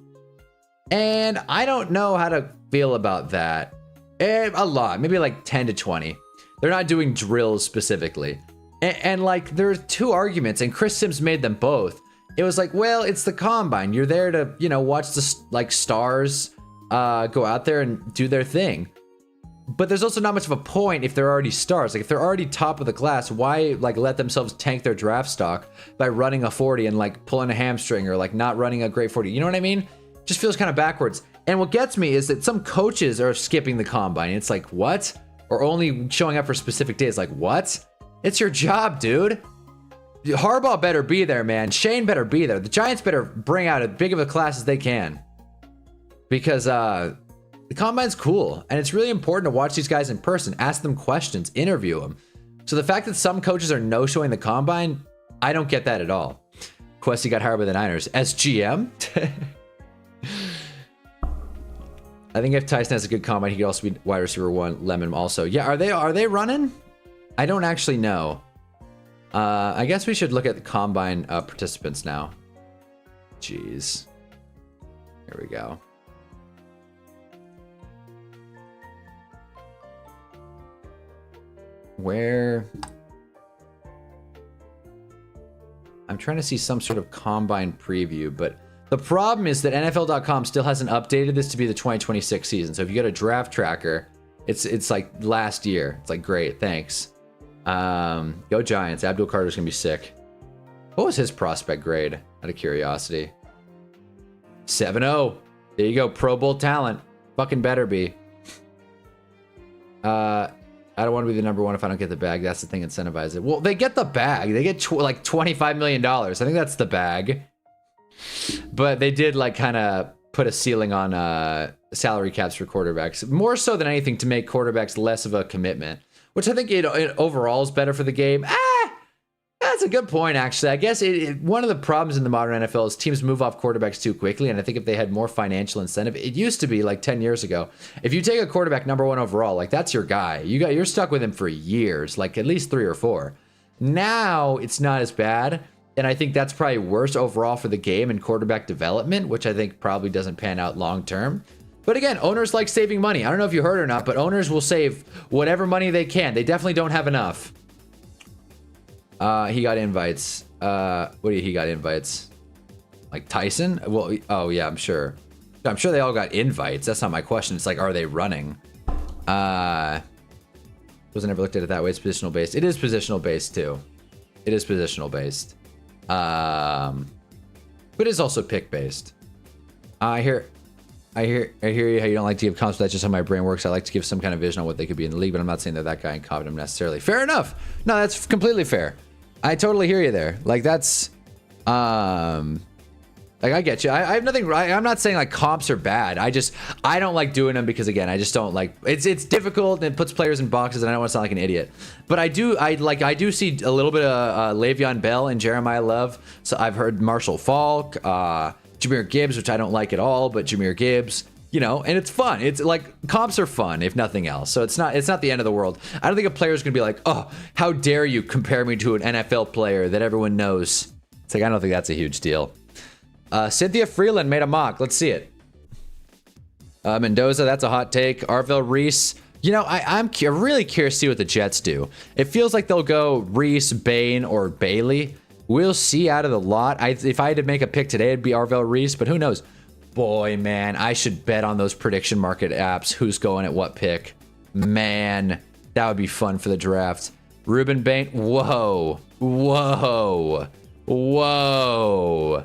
And I don't know how to feel about that. A lot. Maybe 10 to 20. They're not doing drills specifically. And there are 2 arguments, and Chris Sims made them both. it was like, well, it's the combine. You're there to, you know, watch the like stars go out there and do their thing. But there's also not much of a point if they're already stars. Like if they're already top of the class, why like let themselves tank their draft stock by running a 40 and like pulling a hamstring or like not running a great 40? You know what I mean? Just feels kind of backwards. And what gets me is that some coaches are skipping the combine. It's like, what? Or only showing up for specific days. Like, what? It's your job, dude. Harbaugh better be there, man. Shane better be there. The Giants better bring out as big of a class as they can. Because the combine's cool. And it's really important to watch these guys in person. Ask them questions. Interview them. So the fact that some coaches are no-showing the combine, I don't get that at all. Questy got hired by the Niners. As GM? I think if Tyson has a good combine, he could also be wide receiver 1. Lemon also. Yeah, are they running? I don't actually know. I guess we should look at the combine participants now. Jeez. Here we go. Where? I'm trying to see some sort of combine preview, but the problem is that NFL.com still hasn't updated this to be the 2026 season. So if you go to Draft Tracker, it's like last year. It's like, great, thanks. Go Giants. Abdul Carter's gonna be sick. What was his prospect grade? Out of curiosity. 7.0. There you go. Pro Bowl talent. Fucking better be. I don't want to be the number one if I don't get the bag. That's the thing, incentivize it. Well, they get the bag. They get like $25 million. I think that's the bag. But they did like kind of put a ceiling on salary caps for quarterbacks. More so than anything to make quarterbacks less of a commitment. Which I think it overall is better for the game. That's a good point, actually. I guess one of the problems in the modern NFL is teams move off quarterbacks too quickly, and I think if they had more financial incentive, it used to be like 10 years ago. If you take a quarterback number 1 overall, like that's your guy. You're stuck with him for years, like at least 3 or 4. Now it's not as bad, and I think that's probably worse overall for the game and quarterback development, which I think probably doesn't pan out long term. But again, owners like saving money. I don't know if you heard or not, but owners will save whatever money they can. They definitely don't have enough. He got invites. What do you, he got invites? Like Tyson? Well, oh yeah, I'm sure. I'm sure they all got invites. That's not my question. It's like, are they running? Wasn't ever looked at it that way. It's positional based. It is positional based too. It is positional based. But it's also pick based. I hear you how you don't like to give comps, but that's just how my brain works. I like to give some kind of vision on what they could be in the league, but I'm not saying they're that guy and copying them necessarily. Fair enough. No, that's completely fair. I totally hear you there. Like that's, like I get you. I have nothing right. I'm not saying like comps are bad. I don't like doing them because again, I just don't like, it's difficult and it puts players in boxes and I don't want to sound like an idiot. But I do see a little bit of Le'Veon Bell and Jeremiah Love. So I've heard Marshall Faulk, Jahmyr Gibbs, which I don't like at all, but Jahmyr Gibbs, you know, and it's fun. It's like comps are fun, if nothing else. So it's not the end of the world. I don't think a player's gonna be like, oh, how dare you compare me to an NFL player that everyone knows. It's like, I don't think that's a huge deal. Cynthia Freeland made a mock. Let's see it. Mendoza, that's a hot take. Arvell Reese. You know, I'm really curious to see what the Jets do. It feels like they'll go Reese, Bain, or Bailey. We'll see out of the lot. If I had to make a pick today, it'd be Arvell Reese, but who knows? Boy, man, I should bet on those prediction market apps. Who's going at what pick? Man, that would be fun for the draft. Ruben Bain. Whoa. Whoa. Whoa.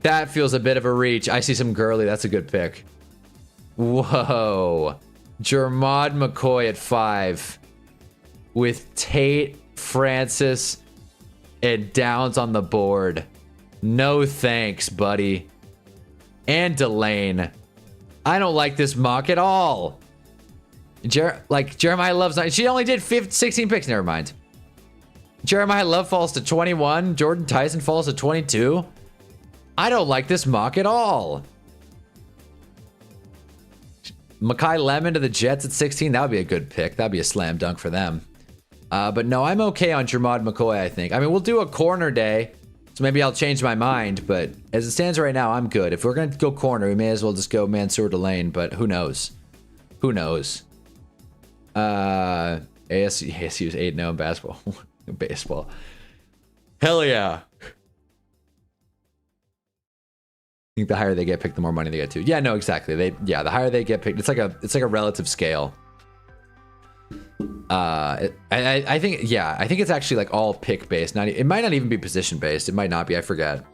That feels a bit of a reach. I see some Gurley. That's a good pick. Whoa. Jermod McCoy at 5. With Tate, Francis, and Downs on the board. No thanks, buddy. And Delane. I don't like this mock at all. Jeremiah Love's not. She only did 16 picks. Never mind. Jeremiah Love falls to 21. Jordan Tyson falls to 22. I don't like this mock at all. Makai Lemon to the Jets at 16. That would be a good pick. That'd be a slam dunk for them. But no, I'm okay on Jermod McCoy, I think. I mean, we'll do a corner day. So maybe I'll change my mind, but as it stands right now, I'm good. If we're going to go corner, we may as well just go Mansour Delane, but who knows? Who knows? ASU's 8-0 in basketball. Baseball. Hell yeah. think the higher they get picked, the more money they get too. Yeah, no, exactly. The higher they get picked, it's like a relative scale. I think it's actually like all pick based. It might not even be position based. It might not be. I forget.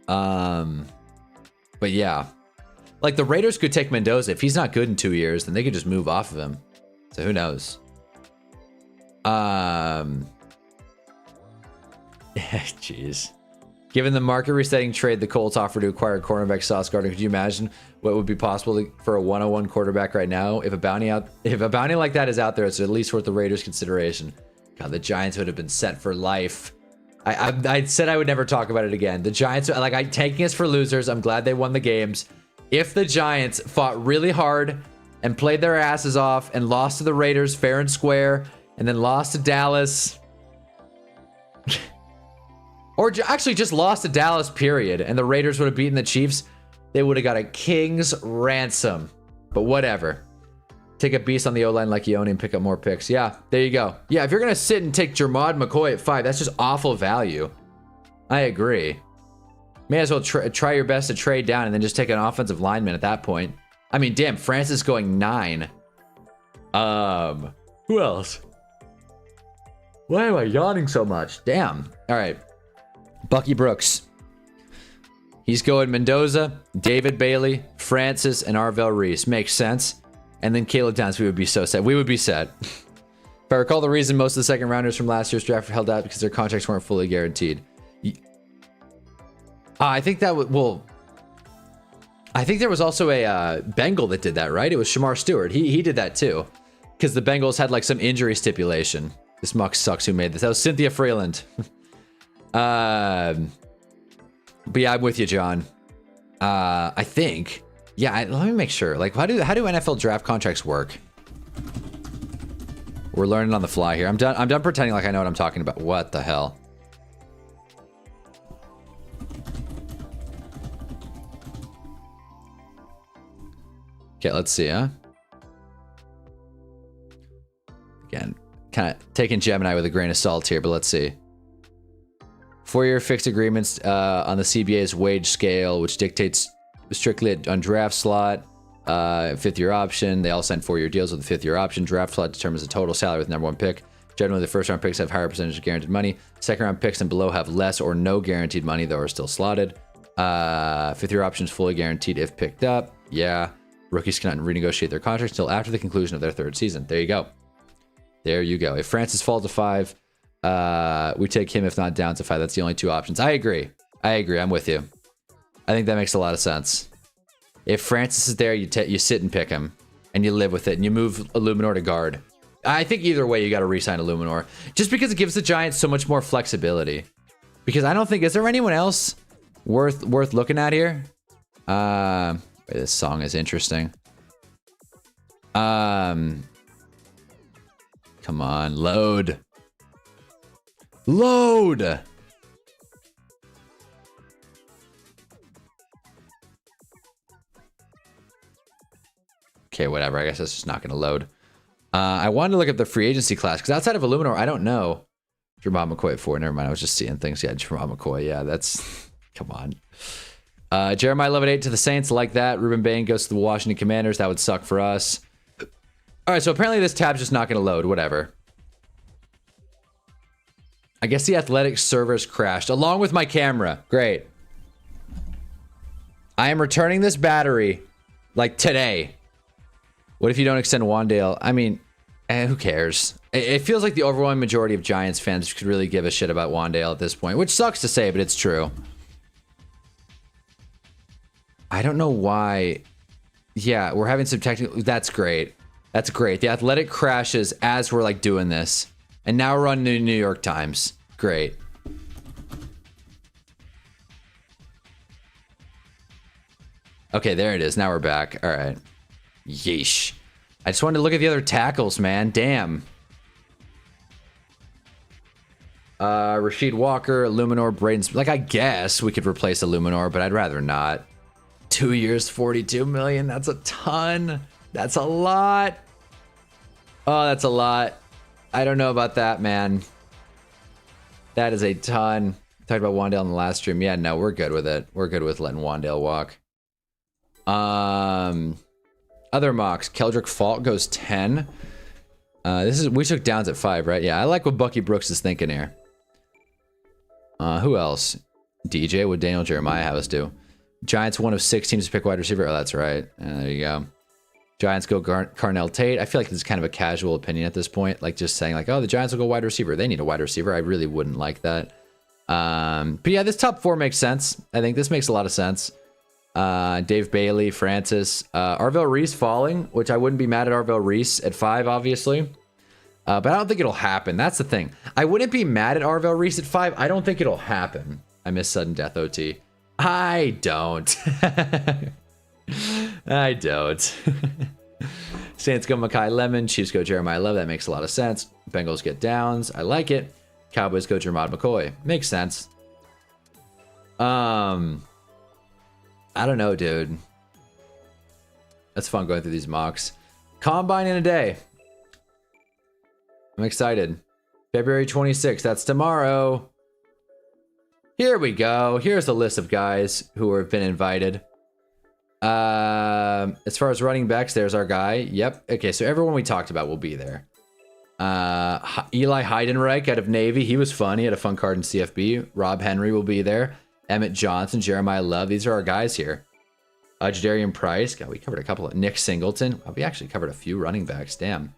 But yeah, like the Raiders could take Mendoza. If he's not good in 2 years, then they could just move off of him. So who knows? Jeez. Given the market resetting trade the Colts offered to acquire cornerback Sauce Gardner, could you imagine what would be possible for a 101 quarterback right now? If a bounty like that is out there, it's at least worth the Raiders' consideration. God, the Giants would have been set for life. I said I would never talk about it again. The Giants, taking us for losers. I'm glad they won the games. If the Giants fought really hard and played their asses off and lost to the Raiders fair and square, and then lost to Dallas, or actually just lost to Dallas, period, and the Raiders would have beaten the Chiefs, they would have got a king's ransom. But whatever. Take a beast on the O-line like Ione and pick up more picks. Yeah, there you go. Yeah, if you're going to sit and take Jermod McCoy at 5, that's just awful value. I agree. May as well try your best to trade down and then just take an offensive lineman at that point. I mean, damn, Francis going 9. Who else? Why am I yawning so much? Damn. All right. Bucky Brooks. He's going Mendoza, David Bailey, Francis, and Arvell Reese. Makes sense. And then Caleb Downs, we would be so set. We would be set. If I recall, the reason most of the second rounders from last year's draft were held out because their contracts weren't fully guaranteed. I think that I think there was also a Bengal that did that, right? It was Shamar Stewart. He did that too, because the Bengals had like some injury stipulation. This muck sucks. Who made this? That was Cynthia Freeland. But yeah, I'm with you, John. I think. Yeah, let me make sure. Like, how do NFL draft contracts work? We're learning on the fly here. I'm done pretending like I know what I'm talking about. What the hell? Okay, let's see, huh? Again, kind of taking Gemini with a grain of salt here, but let's see. 4-year fixed agreements on the CBA's wage scale, which dictates strictly on draft slot. 5th-year option. They all sign 4-year deals with a 5th-year option. Draft slot determines the total salary with number 1 pick. Generally, the first-round picks have higher percentage of guaranteed money. Second-round picks and below have less or no guaranteed money, though are still slotted. 5th-year options fully guaranteed if picked up. Yeah. Rookies cannot renegotiate their contracts until after the conclusion of their 3rd season. There you go. There you go. If Francis falls to 5, we take him. If not, down to 5. That's the only 2 options. I agree. I'm with you. I think that makes a lot of sense. If Francis is there, you sit and pick him, and you live with it, and you move Illuminor to guard. I think either way, you got to re-sign Illuminor, just because it gives the Giants so much more flexibility. Because I don't think, is there anyone else worth looking at here? This song is interesting. Come on, load. Okay, whatever. I guess that's just not going to load. I wanted to look at the free agency class, because outside of Illuminor, I don't know. Jermod McCoy at 4. Never mind. I was just seeing things. Yeah, Jermod McCoy. Yeah, that's... Come on. Jeremiah Love at 8 to the Saints. Like that. Ruben Bain goes to the Washington Commanders. That would suck for us. All right, so apparently this tab's just not going to load. Whatever. I guess the Athletic servers crashed, along with my camera. Great. I am returning this battery, like, today. What if you don't extend Wandale? I mean, who cares? It feels like the overwhelming majority of Giants fans could really give a shit about Wandale at this point, which sucks to say, but it's true. I don't know why. Yeah, we're having some technical... That's great. That's great. The Athletic crashes as we're, like, doing this. And now we're on the New York Times. Great. Okay, there it is. Now we're back. All right. Yeesh. I just wanted to look at the other tackles, man. Damn. Rasheed Walker, Illuminor, Braden's... Like, I guess we could replace Illuminor, but I'd rather not. 2 years, 42 million. That's a ton. That's a lot. Oh, that's a lot. I don't know about that, man. That is a ton. Talked about Wandale in the last stream. Yeah, no, we're good with it. We're good with letting Wandale walk. Other mocks. Keldrick Fault goes 10. We took downs at 5, right? Yeah, I like what Bucky Brooks is thinking here. Who else? DJ, what Daniel Jeremiah have us do? Giants, one of 6 teams to pick wide receiver. Oh, that's right. There you go. Giants go Carnell Tate. I feel like this is kind of a casual opinion at this point. Like just saying like, oh, the Giants will go wide receiver. They need a wide receiver. I really wouldn't like that. But yeah, this top 4 makes sense. I think this makes a lot of sense. Dave Bailey, Francis, Arvell Reese falling, which I wouldn't be mad at Arvell Reese at 5, obviously. But I don't think it'll happen. That's the thing. I wouldn't be mad at Arvell Reese at 5. I don't think it'll happen. I miss sudden death OT. I don't. I don't. Saints go Makai Lemon. Chiefs go Jeremiah Love. That makes a lot of sense. Bengals get downs. I like it. Cowboys go Jermod McCoy. Makes sense. I don't know, dude. That's fun going through these mocks. Combine in a day. I'm excited. February 26th. That's tomorrow. Here we go. Here's a list of guys who have been invited. As far as running backs, there's our guy. Yep. Okay, so everyone we talked about will be there. Eli Heidenreich out of Navy. He was fun. He had a fun card in CFB. Rob Henry will be there. Emmett Johnson, Jeremiah Love. These are our guys here. Jadarian Price. God, we covered a couple of Nick Singleton. We actually covered a few running backs. Damn.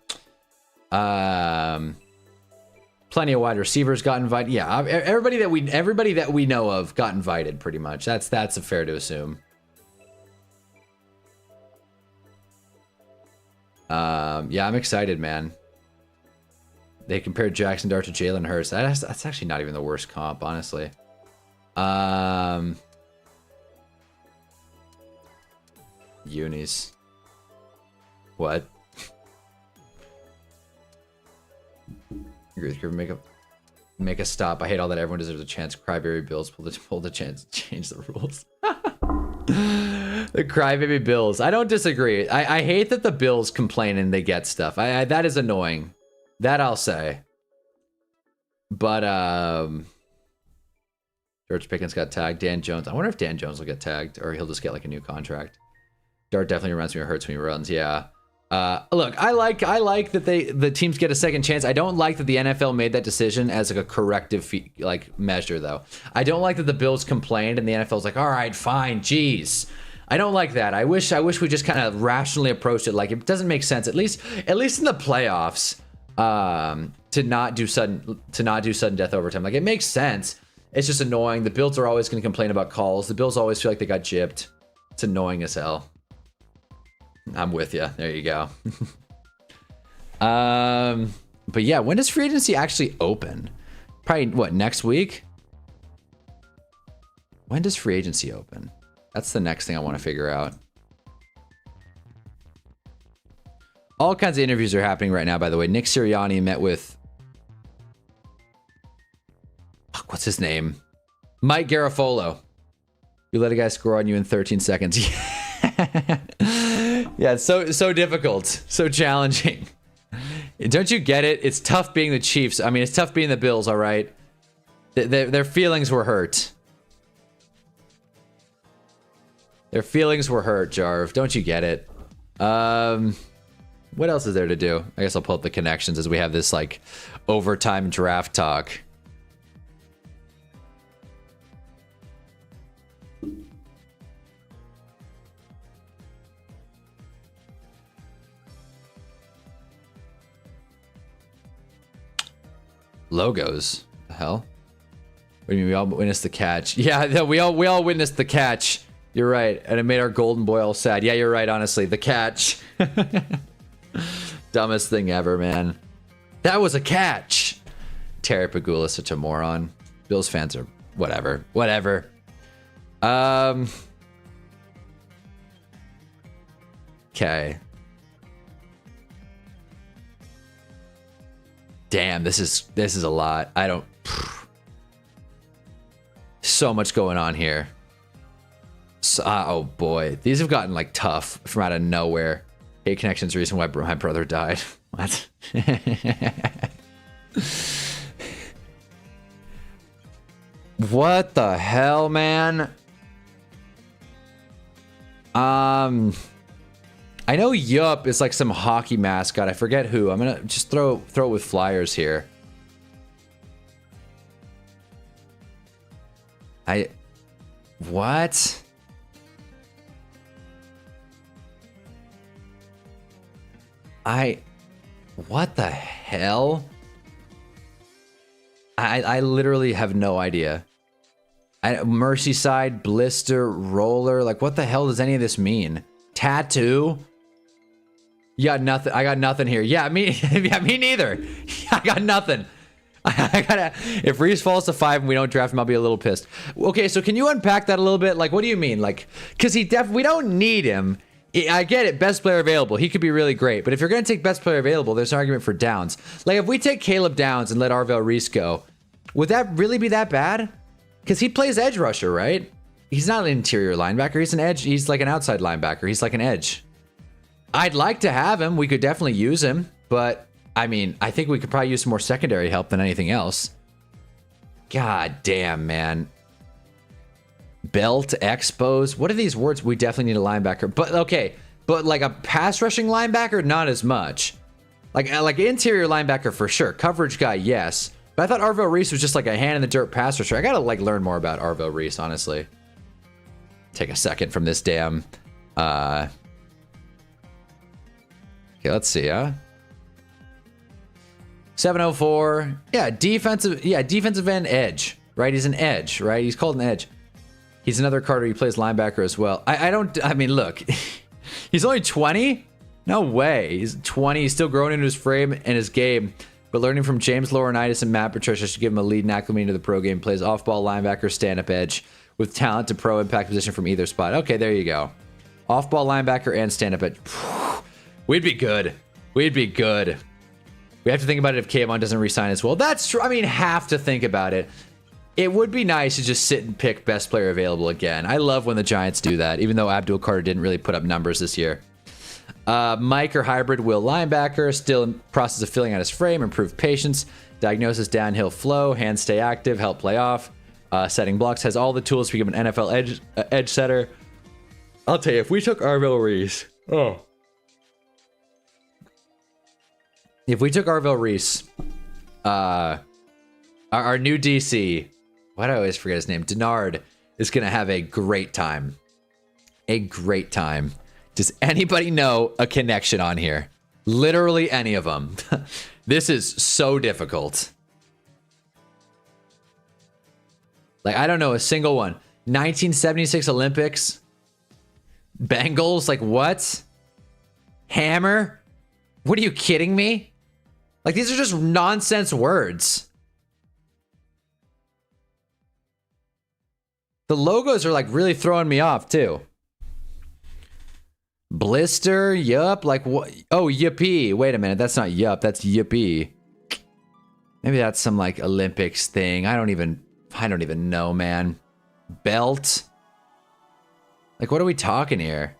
Plenty of wide receivers got invited. Yeah, everybody that we know of got invited pretty much. That's fair to assume. Yeah, I'm excited, man. They compared Jackson Dart to Jalen Hurts. That's actually not even the worst comp, honestly. Unis. What? Agree with make a stop. I hate all that. Everyone deserves a chance. Crybaby Bills pull the chance to change the rules. The Crybaby Bills. I don't disagree. I hate that the Bills complain and they get stuff. That is annoying. That I'll say. But George Pickens got tagged. Dan Jones. I wonder if Dan Jones will get tagged or he'll just get like a new contract. Dart definitely reminds me of Hurts when he runs. Yeah. Look, I like that the teams get a second chance. I don't like that the NFL made that decision as like a corrective measure though. I don't like that the Bills complained and the NFL's like, all right, fine, geez. I don't like that. I wish we just kind of rationally approached it. Like it doesn't make sense. At least in the playoffs, to not do sudden death overtime. Like it makes sense. It's just annoying. The Bills are always going to complain about calls. The Bills always feel like they got gypped. It's annoying as hell. I'm with you. There you go. But yeah, when does free agency actually open? Probably what, next week? When does free agency open? That's the next thing I want to figure out. All kinds of interviews are happening right now, by the way. Nick Sirianni met with... what's his name? Mike Garafolo. You let a guy score on you in 13 seconds. Yeah, it's so difficult. So challenging. Don't you get it? It's tough being the Chiefs. I mean, it's tough being the Bills, all right? Their feelings were hurt. Their feelings were hurt, Jarv. Don't you get it? What else is there to do? I guess I'll pull up the connections as we have this, like, overtime draft talk. Logos. The hell? What do you mean we all witnessed the catch? Yeah, we all witnessed the catch. You're right. And it made our golden boy all sad. Yeah, you're right, honestly. The catch. Dumbest thing ever, man. That was a catch. Terry Pagula's such a moron. Bills fans are whatever. Whatever. Okay. Damn, this is a lot. I don't... So much going on here. So, oh boy. These have gotten like tough from out of nowhere. Hate connections, reason why my brother died. What? What the hell, man? I know Yup is like some hockey mascot. I forget who. I'm gonna just throw it with flyers here. What? What the hell? I literally have no idea. Merseyside, blister, roller. Like, what the hell does any of this mean? Tattoo? You got nothing. I got nothing here. Yeah, me neither. I got nothing. If Reese falls to 5 and we don't draft him, I'll be a little pissed. Okay, so can you unpack that a little bit? Like, what do you mean? Like, because we don't need him. I get it, best player available. He could be really great. But if you're going to take best player available, there's an argument for Downs. Like, if we take Caleb Downs and let Arvell Reese go, would that really be that bad? Because he plays edge rusher, right? He's not an interior linebacker. He's an edge. He's like an outside linebacker. He's like an edge. I'd like to have him. We could definitely use him. But, I mean, I think we could probably use some more secondary help than anything else. God damn, man. Belt, expose. What are these words? We definitely need a linebacker. But, okay. But, like, a pass rushing linebacker? Not as much. Like interior linebacker for sure. Coverage guy, yes. But I thought Arvell Reese was just like a hand in the dirt pass rusher. I gotta like learn more about Arvell Reese, honestly. Take a second from this damn. Okay, let's see, huh? 704. Yeah, defensive end edge, right? He's an edge, right? He's called an edge. He's another Carter. He plays linebacker as well. I mean, look, he's only 20. No way. He's 20. He's still growing into his frame and his game. But learning from James Laurinaitis and Matt Patricia should give him a lead and acclimating to the pro game. Plays off-ball linebacker, stand-up edge with talent to pro impact position from either spot. Okay, there you go. Off-ball linebacker and stand-up edge. We'd be good. We'd be good. We have to think about it if Kayvon doesn't resign as well. That's true. I mean, have to think about it. It would be nice to just sit and pick best player available again. I love when the Giants do that, even though Abdul Carter didn't really put up numbers this year. Mike or hybrid will linebacker, still in process of filling out his frame, improve patience, diagnosis downhill flow, hands stay active, help play off, setting blocks, has all the tools to become an NFL edge setter. I'll tell you, if we took Arvell Reese, if we took Arvell Reese, our new DC, why do I always forget his name? Denard is gonna have a great time. A great time. Does anybody know a connection on here? Literally any of them. This is so difficult. Like, I don't know a single one. 1976 Olympics. Bengals, like what? Hammer? What are you kidding me? Like, these are just nonsense words. The logos are like really throwing me off too. Blister, yup, like what? Oh, yippee. Wait a minute, that's not yup, that's yippee. Maybe that's some like Olympics thing. I don't even know, man. Belt. Like, what are we talking here?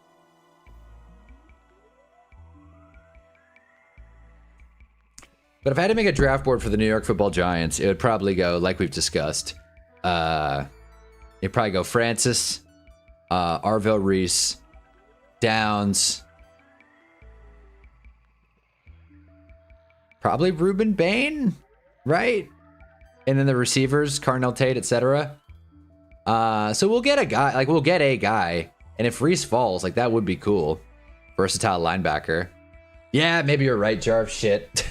But if I had to make a draft board for the New York Football Giants, it would probably go like we've discussed. It'd probably go Francis, Arvell Reese, Downs, probably Ruben Bain, right? And then the receivers, Carnell Tate, etc. So we'll get a guy, and if Reese falls, like, that would be cool. Versatile linebacker. Yeah, maybe you're right, Jarv. Shit.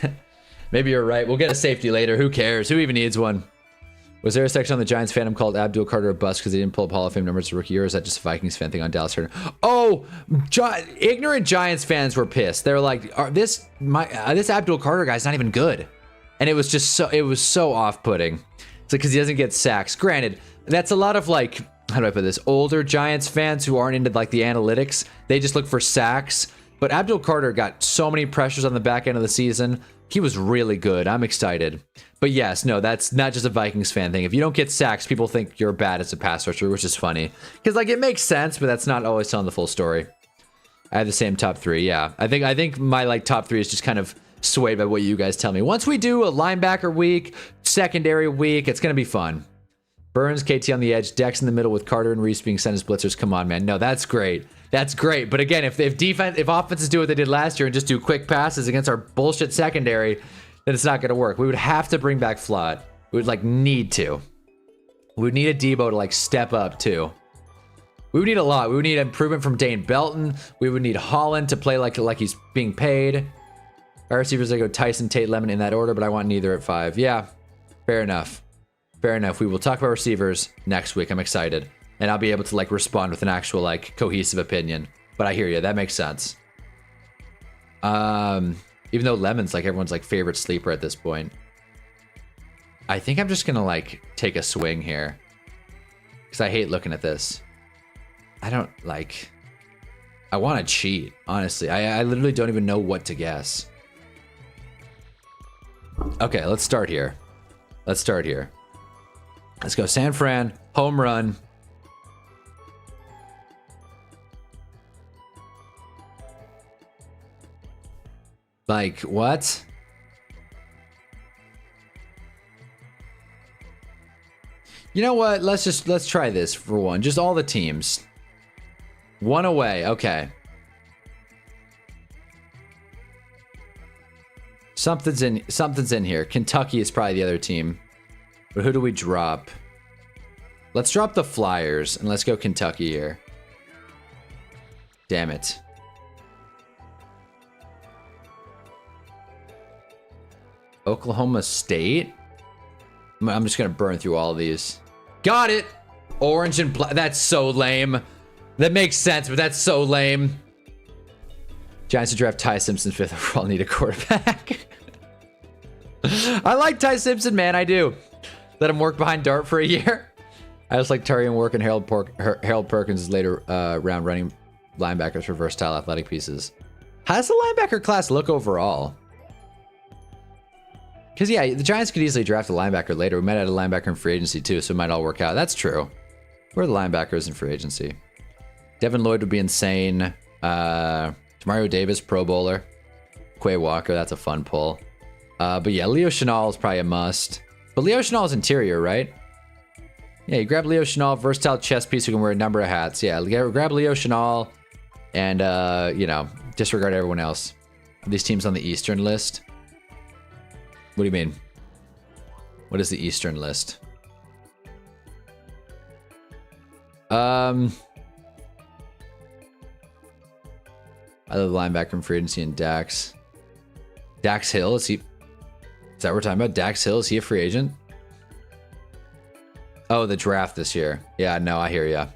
Maybe you're right. We'll get a safety later. Who cares? Who even needs one? Was there a section on the Giants fandom called Abdul Carter a bust because he didn't pull up Hall of Fame numbers to rookie year, or is that just a Vikings fan thing on Dallas Turner? Oh, ignorant Giants fans were pissed. They're like, this Abdul Carter guy's not even good. And it was just so off-putting. It's like, because he doesn't get sacks. Granted, that's a lot of, like, how do I put this? Older Giants fans who aren't into, like, the analytics. They just look for sacks. But Abdul Carter got so many pressures on the back end of the season. He was really good. I'm excited. But yes, no, that's not just a Vikings fan thing. If you don't get sacks, people think you're bad as a pass rusher, which is funny. Because, like, it makes sense, but that's not always telling the full story. I have the same top three, yeah. I think my, like, top three is just kind of swayed by what you guys tell me. Once we do a linebacker week, secondary week, it's going to be fun. Burns, KT on the edge, Dex in the middle with Carter and Reese being sent as blitzers. Come on, man. No, that's great. That's great. But again, if offenses do what they did last year and just do quick passes against our bullshit secondary, then it's not going to work. We would have to bring back Flood. We would like need to. We would need a Debo to like step up too. We would need a lot. We would need improvement from Dane Belton. We would need Holland to play like he's being paid. Our receivers, I go Tyson, Tate, Lemon in that order, but I want neither at 5. Yeah, fair enough. Fair enough. We will talk about receivers next week. I'm excited. And I'll be able to like respond with an actual like cohesive opinion. But I hear you. That makes sense. Even though Lemon's like everyone's like favorite sleeper at this point. I think I'm just gonna like take a swing here. Because I hate looking at this. I don't like... I want to cheat, honestly. I literally don't even know what to guess. Okay, let's start here. Let's go San Fran, home run. Like, what? You know what? Let's try this for one. Just all the teams. One away. Okay. Something's in here. Kentucky is probably the other team. But who do we drop? Let's drop the Flyers and let's go Kentucky here. Damn it. Oklahoma State? I'm just going to burn through all of these. Got it! Orange and black. That's so lame. That makes sense, but that's so lame. Giants to draft Ty Simpson 5th overall. Need a quarterback. I like Ty Simpson, man. I do. Let him work behind Dart for a year. I just like Tarian Work and Harold Perkins' later round running linebackers for versatile athletic pieces. How does the linebacker class look overall? Because, yeah, the Giants could easily draft a linebacker later. We might add a linebacker in free agency, too, so it might all work out. That's true. Where are the linebackers in free agency? Devin Lloyd would be insane. Mario Davis, Pro Bowler. Quay Walker, that's a fun pull. But, yeah, Leo Chenal is probably a must. But Leo Chenal is interior, right? Yeah, you grab Leo Chenal, versatile chess piece who can wear a number of hats. Yeah, grab Leo Chenal and, you know, disregard everyone else. Are these teams on the Eastern list? What do you mean? What is the Eastern list? Other linebacker in free agency and Dax. Dax Hill, is that what we're talking about? Dax Hill, is he a free agent? Oh, the draft this year. Yeah, no, I hear ya.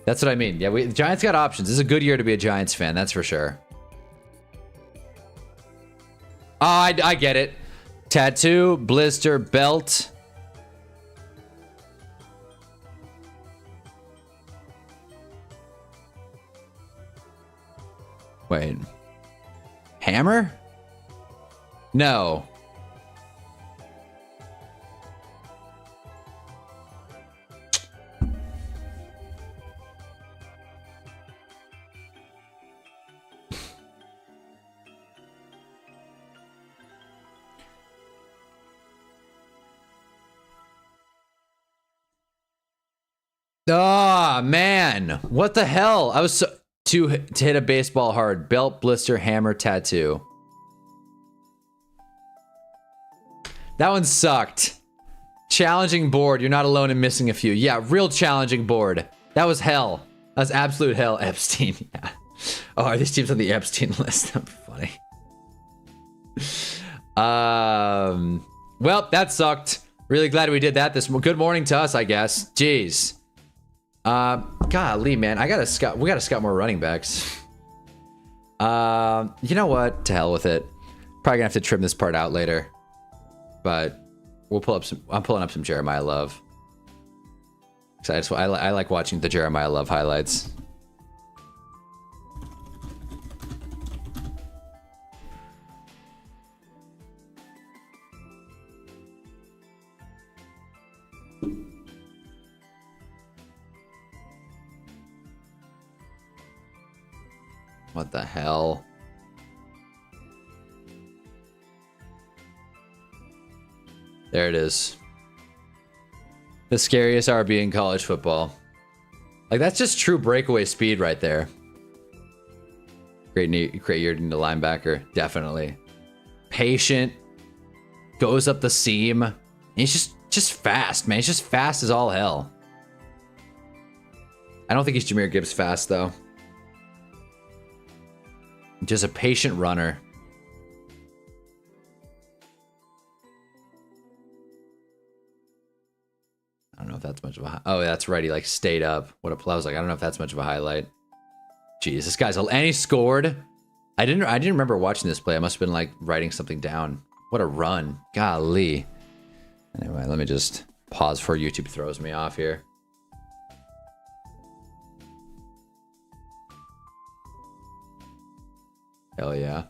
That's what I mean. Yeah, the Giants got options. This is a good year to be a Giants fan, that's for sure. Oh, I get it. Tattoo, blister, belt. Wait. Hammer? No. Ah, man. What the hell? I was so... To hit a baseball hard. Belt, blister, hammer, tattoo. That one sucked. Challenging board. You're not alone in missing a few. Yeah, real challenging board. That was hell. That was absolute hell. Epstein. Yeah. Oh, are these teams on the Epstein list? That'd be funny. Well, that sucked. Really glad we did that. Good morning to us, I guess. Jeez. Golly, man, we gotta scout more running backs. You know what? To hell with it. Probably gonna have to trim this part out later. But we'll pull up I'm pulling up some Jeremiah Love. I like watching the Jeremiah Love highlights. What the hell? There it is. The scariest RB in college football. Like, that's just true breakaway speed right there. Great year into linebacker. Definitely. Patient. Goes up the seam. And he's just fast, man. He's just fast as all hell. I don't think he's Jahmyr Gibbs fast, though. Just a patient runner. I don't know if that's much of a... Oh, that's right. He, like, stayed up. What a play. I was like, I don't know if that's much of a highlight. Jeez, this guy's... And he scored. I didn't remember watching this play. I must have been, like, writing something down. What a run. Golly. Anyway, let me just pause before YouTube throws me off here. Hell yeah.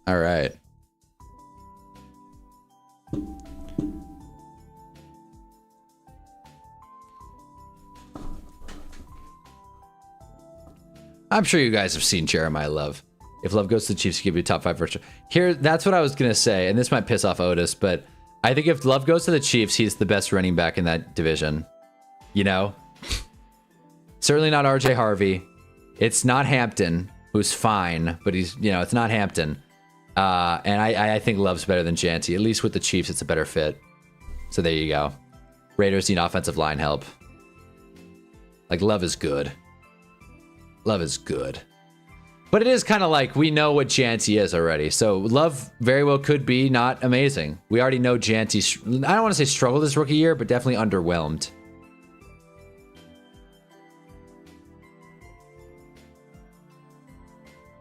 All right. I'm sure you guys have seen Jeremiah Love. If Love goes to the Chiefs, he'll give you a top 5 first. Here, that's what I was going to say, and this might piss off Otis, but I think if Love goes to the Chiefs, he's the best running back in that division. You know? Certainly not RJ Harvey. It's not Hampton, who's fine, but he's, you know, it's not Hampton. And I think Love's better than Janty. At least with the Chiefs, it's a better fit. So there you go. Raiders need offensive line help. Like, Love is good. Love is good. But it is kind of like we know what Janty is already. So Love very well could be not amazing. We already know Janty, I don't want to say struggled this rookie year, but definitely underwhelmed.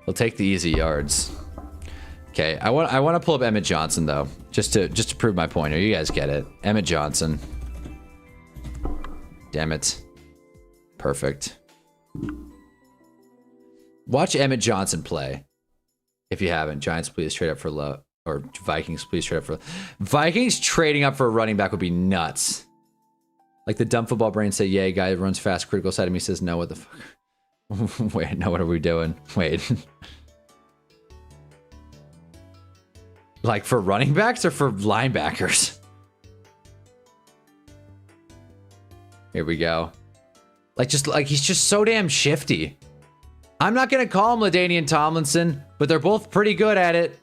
He'll take the easy yards. Okay, I want to pull up Emmett Johnson though, just to prove my point here. You guys get it. Emmett Johnson. Damn it. Perfect. Watch Emmett Johnson play. If you haven't, Giants please trade up for Love, or Vikings please trade up for Vikings trading up for a running back would be nuts. Like the dumb football brain say, "Yay, guy runs fast." Critical side of me says, "No, what the fuck?" Wait, no, what are we doing? Wait. Like for running backs or for linebackers? Here we go. Like he's just so damn shifty. I'm not going to call him LaDainian Tomlinson, but they're both pretty good at it.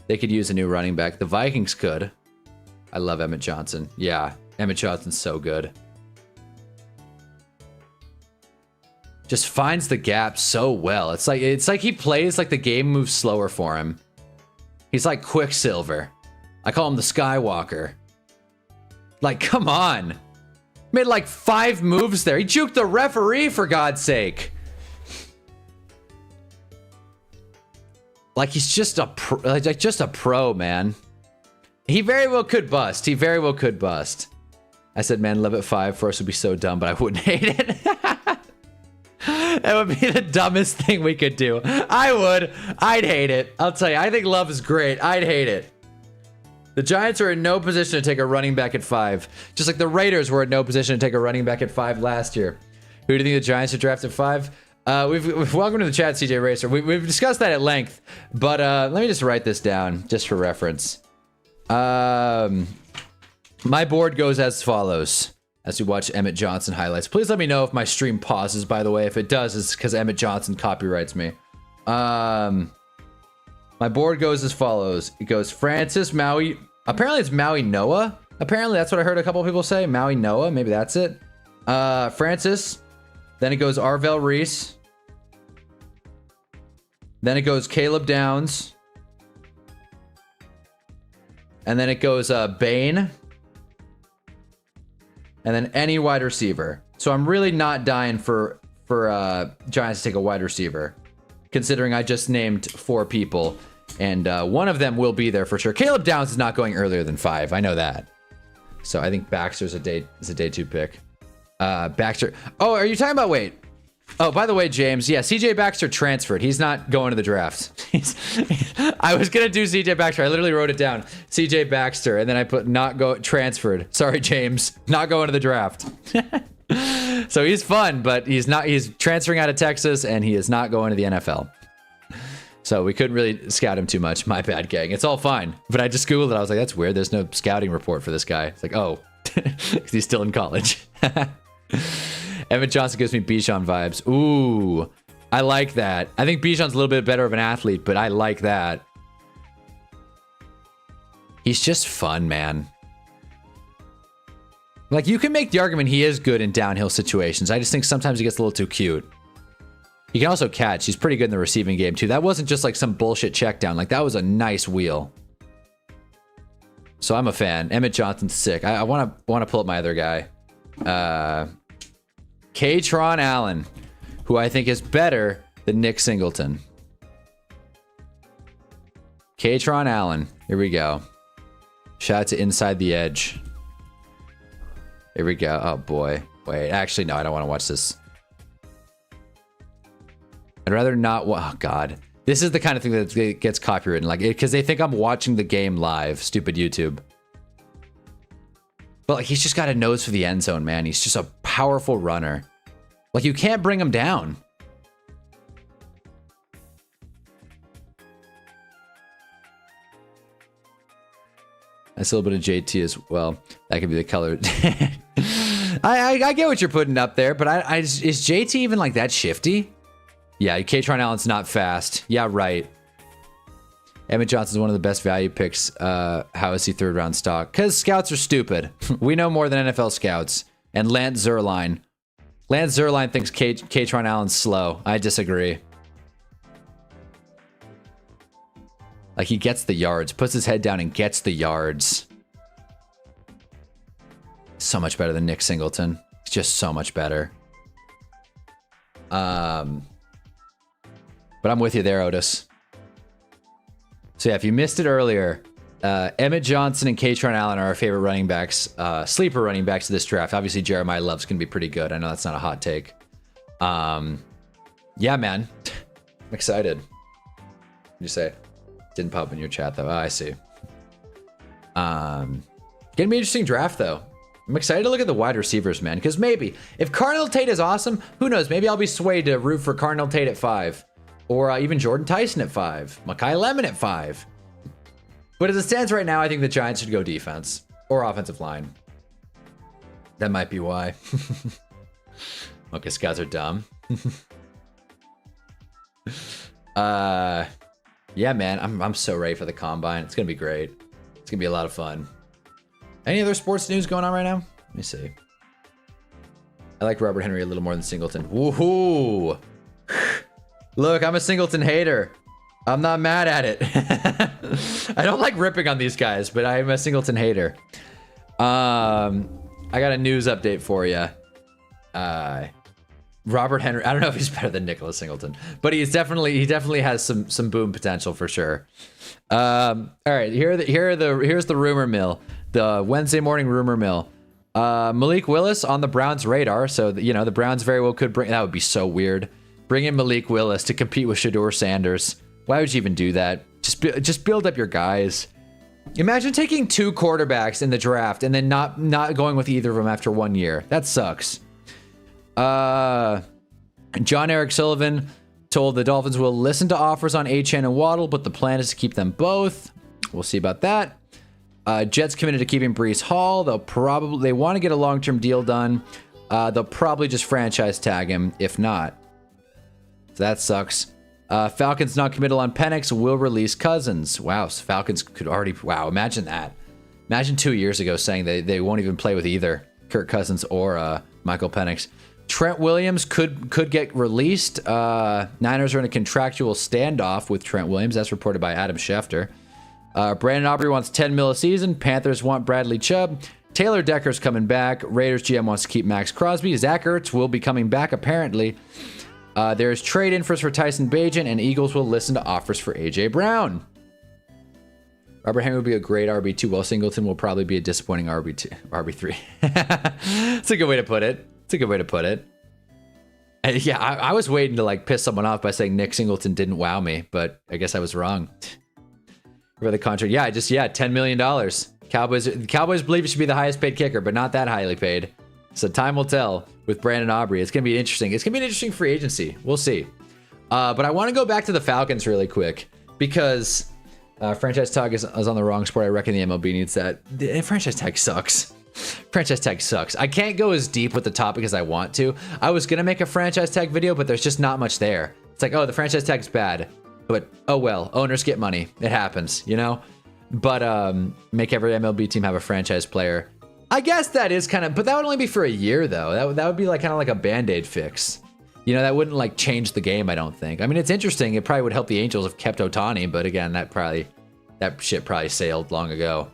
They could use a new running back. The Vikings could. I love Emmett Johnson. Yeah, Emmett Johnson's so good. Just finds the gap so well. It's like he plays like the game moves slower for him. He's like Quicksilver. I call him the Skywalker. Like, come on. Made like 5 moves there. He juked the referee, for God's sake. Like, he's just a pro, man. He very well could bust. He very well could bust. I said, man, Love at 5 for us would be so dumb, but I wouldn't hate it. That would be the dumbest thing we could do. I would. I'd hate it. I'll tell you, I think Love is great. I'd hate it. The Giants are in no position to take a running back at 5. Just like the Raiders were in no position to take a running back at 5 last year. Who do you think the Giants should draft at 5? We've welcome to the chat, CJ Racer. We've discussed that at length, but let me just write this down just for reference. My board goes as follows as we watch Emmett Johnson highlights. Please let me know if my stream pauses, by the way. If it does, it's because Emmett Johnson copyrights me. My board goes as follows. It goes Francis, Maui. Apparently it's Maui Noah. Apparently that's what I heard a couple of people say. Maui Noah. Maybe that's it. Francis. Then it goes Arvell Reese. Then it goes Caleb Downs. And then it goes Bain. And then any wide receiver. So I'm really not dying for Giants to take a wide receiver, considering I just named 4 people, and one of them will be there for sure. Caleb Downs is not going earlier than 5. I know that. So I think Baxter's a day 2 pick. Baxter. Oh, are you talking about? Wait. Oh, by the way, James. Yeah, CJ Baxter transferred. He's not going to the draft. I was gonna do CJ Baxter. I literally wrote it down. CJ Baxter, and then I put not go transferred. Sorry, James. Not going to the draft. So he's fun, but he's not. He's transferring out of Texas, and he is not going to the NFL. So we couldn't really scout him too much. My bad, gang. It's all fine. But I just Googled it. I was like, that's weird. There's no scouting report for this guy. It's like, oh, because he's still in college. Emmett Johnson gives me Bijan vibes. Ooh, I like that. I think Bijan's a little bit better of an athlete, but I like that. He's just fun, man. Like, you can make the argument he is good in downhill situations. I just think sometimes he gets a little too cute. He can also catch. He's pretty good in the receiving game, too. That wasn't just like some bullshit check down. Like, that was a nice wheel. So I'm a fan. Emmett Johnson's sick. I want to pull up my other guy. Katron Allen, who I think is better than Nick Singleton. Katron Allen. Here we go. Shout out to Inside the Edge. Here we go. Oh, boy. Wait, actually, no, I don't want to watch this. I'd rather not. Oh, God. This is the kind of thing that gets copywritten. Like, because they think I'm watching the game live. Stupid YouTube. But, like, he's just got a nose for the end zone, man. He's just a powerful runner. Like, you can't bring him down. That's a little bit of JT as well. That could be the color. I get what you're putting up there, but is JT even like that shifty? Yeah, Katron Allen's not fast. Yeah, right. Emmett Johnson's one of the best value picks. How is he third round stock? Because scouts are stupid. We know more than NFL scouts. And Lance Zierlein. Lance Zierlein thinks Katron Allen's slow. I disagree. Like, he gets the yards, puts his head down and gets the yards. So much better than Nick Singleton. It's just so much better. But I'm with you there, Otis. So yeah, if you missed it earlier, Emmett Johnson and Katron Allen are our favorite running backs, sleeper running backs of this draft. Obviously, Jeremiah Love's going to be pretty good. I know that's not a hot take. Yeah, man. I'm excited. What did you say? Didn't pop in your chat, though. Oh, I see. Gonna be an interesting draft, though. I'm excited to look at the wide receivers, man, because maybe if Cardinal Tate is awesome, who knows? Maybe I'll be swayed to root for Cardinal Tate at 5, or even Jordan Tyson at 5, Mekhi Lemon at 5. But as it stands right now, I think the Giants should go defense or offensive line. That might be why. Okay, scouts are dumb. Yeah, man, I'm so ready for the combine. It's gonna be great. It's gonna be a lot of fun. Any other sports news going on right now? Let me see. I like Robert Henry a little more than Singleton. Woohoo! Look, I'm a Singleton hater. I'm not mad at it. I don't like ripping on these guys, but I'm a Singleton hater. I got a news update for you. Robert Henry, I don't know if he's better than Nicholas Singleton, but he definitely has some boom potential for sure. All right, here's the rumor mill, the Wednesday morning rumor mill. Malik Willis on the Browns' radar, so the Browns very well could bring. That would be so weird. Bring in Malik Willis to compete with Shedeur Sanders. Why would you even do that? Just build up your guys. Imagine taking 2 quarterbacks in the draft and then not going with either of them after 1 year. That sucks. John Eric Sullivan told the Dolphins will listen to offers on Achane and Waddle, but the plan is to keep them both. We'll see about that. Jets committed to keeping Breece Hall. They want to get a long-term deal done. They'll probably just franchise tag him if not. So that sucks. Falcons non-committal on Penix, will release Cousins. Wow, so Falcons could already... Wow, imagine that. Imagine 2 years ago saying they won't even play with either Kirk Cousins or Michael Penix. Trent Williams could get released. Niners are in a contractual standoff with Trent Williams. That's reported by Adam Schefter. Brandon Aubrey wants $10 million a season. Panthers want Bradley Chubb. Taylor Decker's coming back. Raiders GM wants to keep Max Crosby. Zach Ertz will be coming back, apparently. There's trade interest for Tyson Bagent, and Eagles will listen to offers for A.J. Brown. Robert Henry will be a great RB2, while Singleton will probably be a disappointing RB3. It's a good way to put it. And yeah, I was waiting to piss someone off by saying Nick Singleton didn't wow me, but I guess I was wrong. For the contract, $10 million. Cowboys believe it should be the highest paid kicker, but not that highly paid. So time will tell with Brandon Aubrey. It's gonna be interesting. It's gonna be an interesting free agency. We'll see. But I want to go back to the Falcons really quick because franchise tag is on the wrong sport. I reckon the MLB needs that. The franchise tag sucks. Franchise tag sucks. I can't go as deep with the topic as I want to. I was gonna make a franchise tag video, but there's just not much there. It's like, oh, the franchise tag's bad, but oh well, owners get money. It happens, you know? But make every MLB team have a franchise player. I guess that is kind of, but that would only be for a year though. That would be like kind of like a Band-Aid fix. You know, that wouldn't like change the game, I don't think. I mean, it's interesting. It probably would help the Angels if kept Ohtani, but again, that shit probably sailed long ago.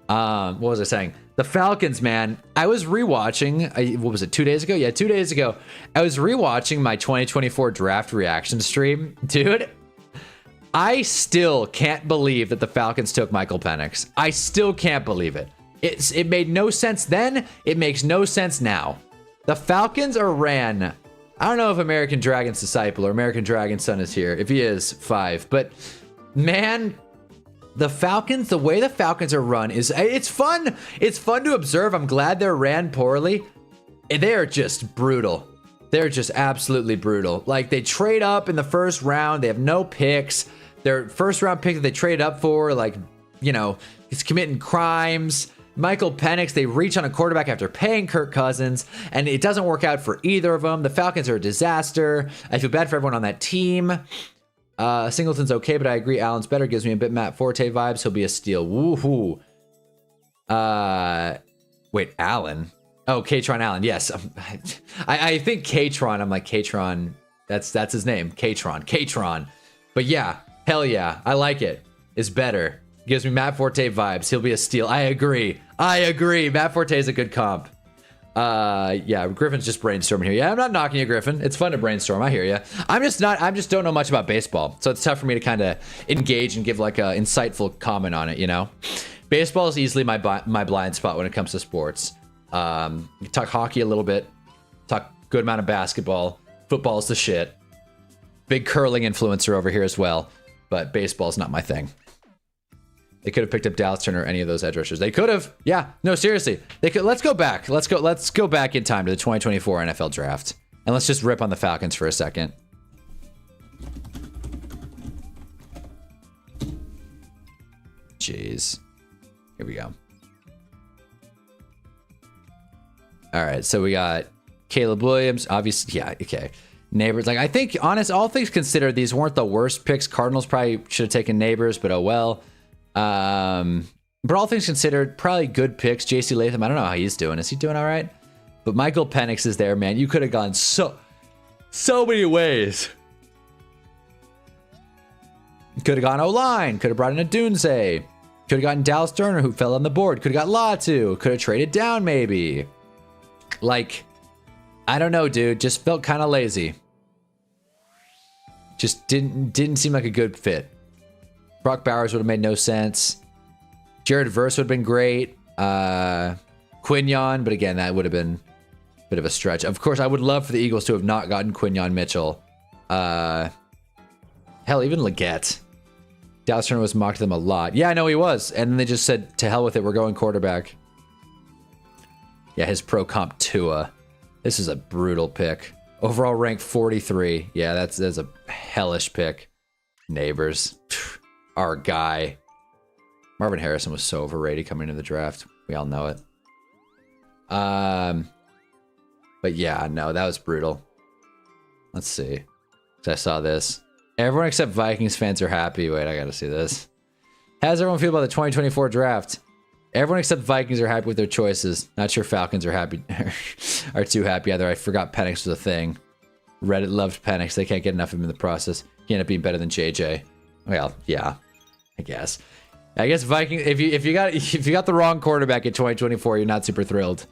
What was I saying? The Falcons, man. I was rewatching, what was it, 2 days ago? Yeah, 2 days ago. I was rewatching my 2024 draft reaction stream. Dude, I still can't believe that the Falcons took Michael Penix. I still can't believe it. It made no sense then. It makes no sense now. The Falcons are ran. I don't know if American Dragon's disciple or American Dragon's son is here. If he is, 5. But man, the Falcons, the way the Falcons are run is, it's fun. It's fun to observe. I'm glad they're ran poorly. They are just brutal. They're just absolutely brutal. Like, they trade up in the first round. They have no picks. Their first round pick that they trade up for, like, you know, he's committing crimes. Michael Penix, they reach on a quarterback after paying Kirk Cousins, and it doesn't work out for either of them. The Falcons are a disaster. I feel bad for everyone on that team. Singleton's okay, but I agree Allen's better. Gives me a bit Matt Forte vibes. He'll be a steal. Woohoo. Wait, Allen? Oh, Katron Allen. Yes. I think Katron. I'm like, Katron. That's his name. Katron. But yeah, hell yeah. I like it. It's better. Gives me Matt Forte vibes. He'll be a steal. I agree. Matt Forte is a good comp. Yeah, Griffin's just brainstorming here. Yeah, I'm not knocking you, Griffin. It's fun to brainstorm. I hear you. I just don't know much about baseball. So it's tough for me to kind of engage and give like a insightful comment on it, you know? Baseball is easily my blind spot when it comes to sports. Talk hockey a little bit. Talk good amount of basketball. Football's the shit. Big curling influencer over here as well. But baseball's not my thing. They could have picked up Dallas Turner or any of those edge rushers. They could have. Yeah. No, seriously. They could. Let's go back. Let's go back in time to the 2024 NFL draft. And let's just rip on the Falcons for a second. Jeez. Here we go. All right. So we got Caleb Williams. Obviously. Yeah. Okay. Neighbors. Like, I think, all things considered, these weren't the worst picks. Cardinals probably should have taken Neighbors, but oh well. But all things considered, probably good picks. JC Latham, I don't know how he's doing. Is he doing all right? But Michael Penix is there, man. You could have gone so many ways. Could have gone O-line. Could have brought in a Dunze. Could have gotten Dallas Turner, who fell on the board. Could have got Latu. Could have traded down, maybe. Like, I don't know, dude. Just felt kind of lazy. Just didn't seem like a good fit. Brock Bowers would have made no sense. Jared Verse would have been great. Quinyon, but again, that would have been a bit of a stretch. Of course, I would love for the Eagles to have not gotten Quinyon Mitchell. Hell, even Leggett. Dallas Turner was mocked them a lot. Yeah, I know he was. And then they just said, to hell with it, we're going quarterback. Yeah, his pro comp Tua. This is a brutal pick. Overall rank 43. Yeah, that's a hellish pick. Neighbors. Our guy. Marvin Harrison was so overrated coming into the draft. We all know it. But yeah, no, that was brutal. Let's see. I saw this. Everyone except Vikings fans are happy. Wait, I gotta see this. How does everyone feel about the 2024 draft? Everyone except Vikings are happy with their choices. Not sure Falcons are happy. Are too happy either. I forgot Penix was a thing. Reddit loved Penix. They can't get enough of him in the process. He ended up being better than JJ. Well, yeah, I guess Vikings. If you got the wrong quarterback in 2024, you're not super thrilled.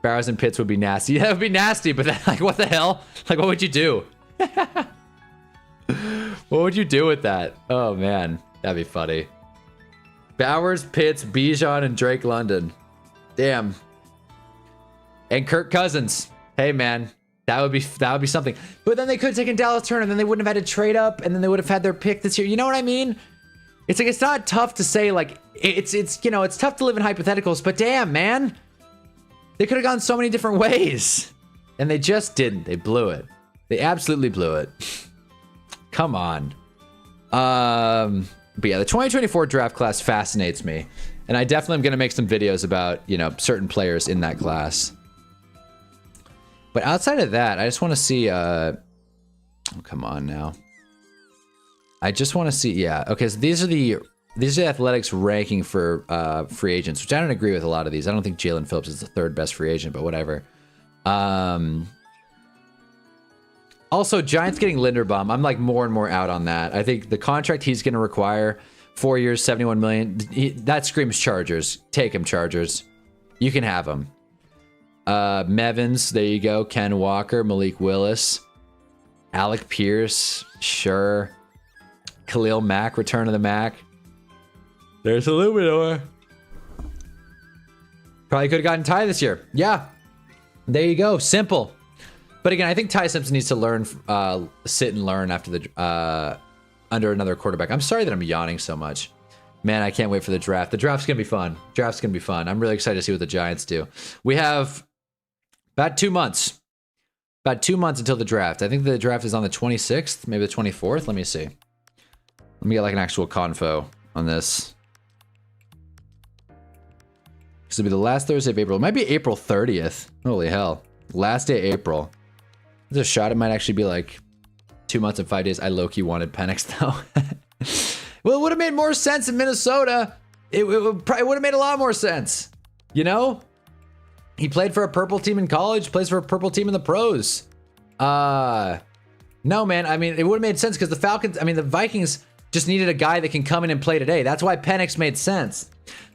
Barrows and Pitts would be nasty. That would be nasty, but then, like, what the hell? Like, what would you do? What would you do with that? Oh man, that'd be funny. Bowers, Pitts, Bijan, and Drake London. Damn. And Kirk Cousins. Hey man. That would be something. But then they could have taken Dallas Turner, and then they wouldn't have had to trade up, and then they would have had their pick this year. You know what I mean? It's like, it's not tough to say, like, it's you know, it's tough to live in hypotheticals, but damn, man. They could have gone so many different ways. And they just didn't. They blew it. They absolutely blew it. Come on. But yeah, the 2024 draft class fascinates me. And I definitely am going to make some videos about, you know, certain players in that class. But outside of that, I just want to see, oh, come on now. I just want to see, yeah. Okay, so these are the athletics ranking for free agents, which I don't agree with a lot of these. I don't think Jalen Phillips is the third best free agent, but whatever. Also, Giants getting Linderbaum. I'm like more and more out on that. I think the contract he's going to require, 4 years, $71 million. That screams Chargers. Take him, Chargers. You can have him. Mevins, there you go. Ken Walker, Malik Willis, Alec Pierce, sure. Khalil Mack, return of the Mack. There's a Luminor. Probably could have gotten Ty this year. Yeah. There you go. Simple. But again, I think Ty Simpson needs to learn, sit and learn after the under another quarterback. I'm sorry that I'm yawning so much. Man, I can't wait for the draft. The draft's going to be fun. Draft's going to be fun. I'm really excited to see what the Giants do. We have about 2 months. About 2 months until the draft. I think the draft is on the 26th, maybe the 24th. Let me see. Let me get like an actual confo on this. This will be the last Thursday of April. It might be April 30th. Holy hell. Last day of April. There's a shot. It might actually be like 2 months and 5 days. I low-key wanted Penix though. Well, it would have made more sense in Minnesota. It probably would have made a lot more sense. You know? He played for a purple team in college, plays for a purple team in the pros. No, man. I mean, it would have made sense because the Falcons, I mean, the Vikings just needed a guy that can come in and play today. That's why Penix made sense.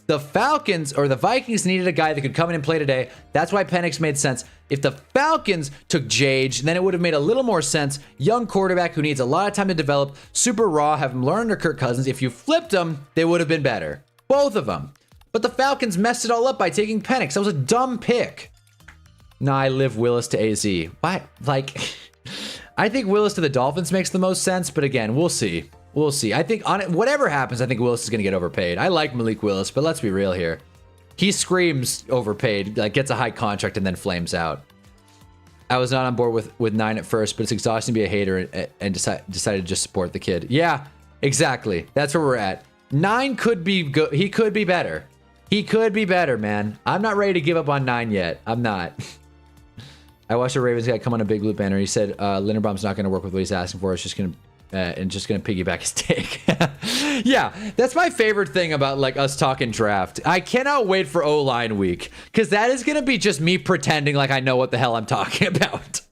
The Falcons or the Vikings needed a guy that could come in and play today. That's why Penix made sense. If the Falcons took Jage, then it would have made a little more sense. Young quarterback who needs a lot of time to develop, super raw, have him learn under Kirk Cousins. If you flipped them, they would have been better. Both of them. But the Falcons messed it all up by taking Penix. That was a dumb pick. Nah, I live Willis to AZ. What? Like, I think Willis to the Dolphins makes the most sense, but again, we'll see. We'll see. I think on it, whatever happens, I think Willis is going to get overpaid. I like Malik Willis, but let's be real here. He screams overpaid, like gets a high contract and then flames out. I was not on board with 9 at first, but it's exhausting to be a hater and decided to just support the kid. Yeah, exactly. That's where we're at. 9 could be good. He could be better. He could be better, man. I'm not ready to give up on 9 yet. I'm not. I watched a Ravens guy come on a Big Blue banner. He said Linderbaum's not going to work with what he's asking for. It's just going to and just gonna piggyback his take. Yeah, that's my favorite thing about like us talking draft. I cannot wait for O-line week because that is gonna be just me pretending like I know what the hell I'm talking about.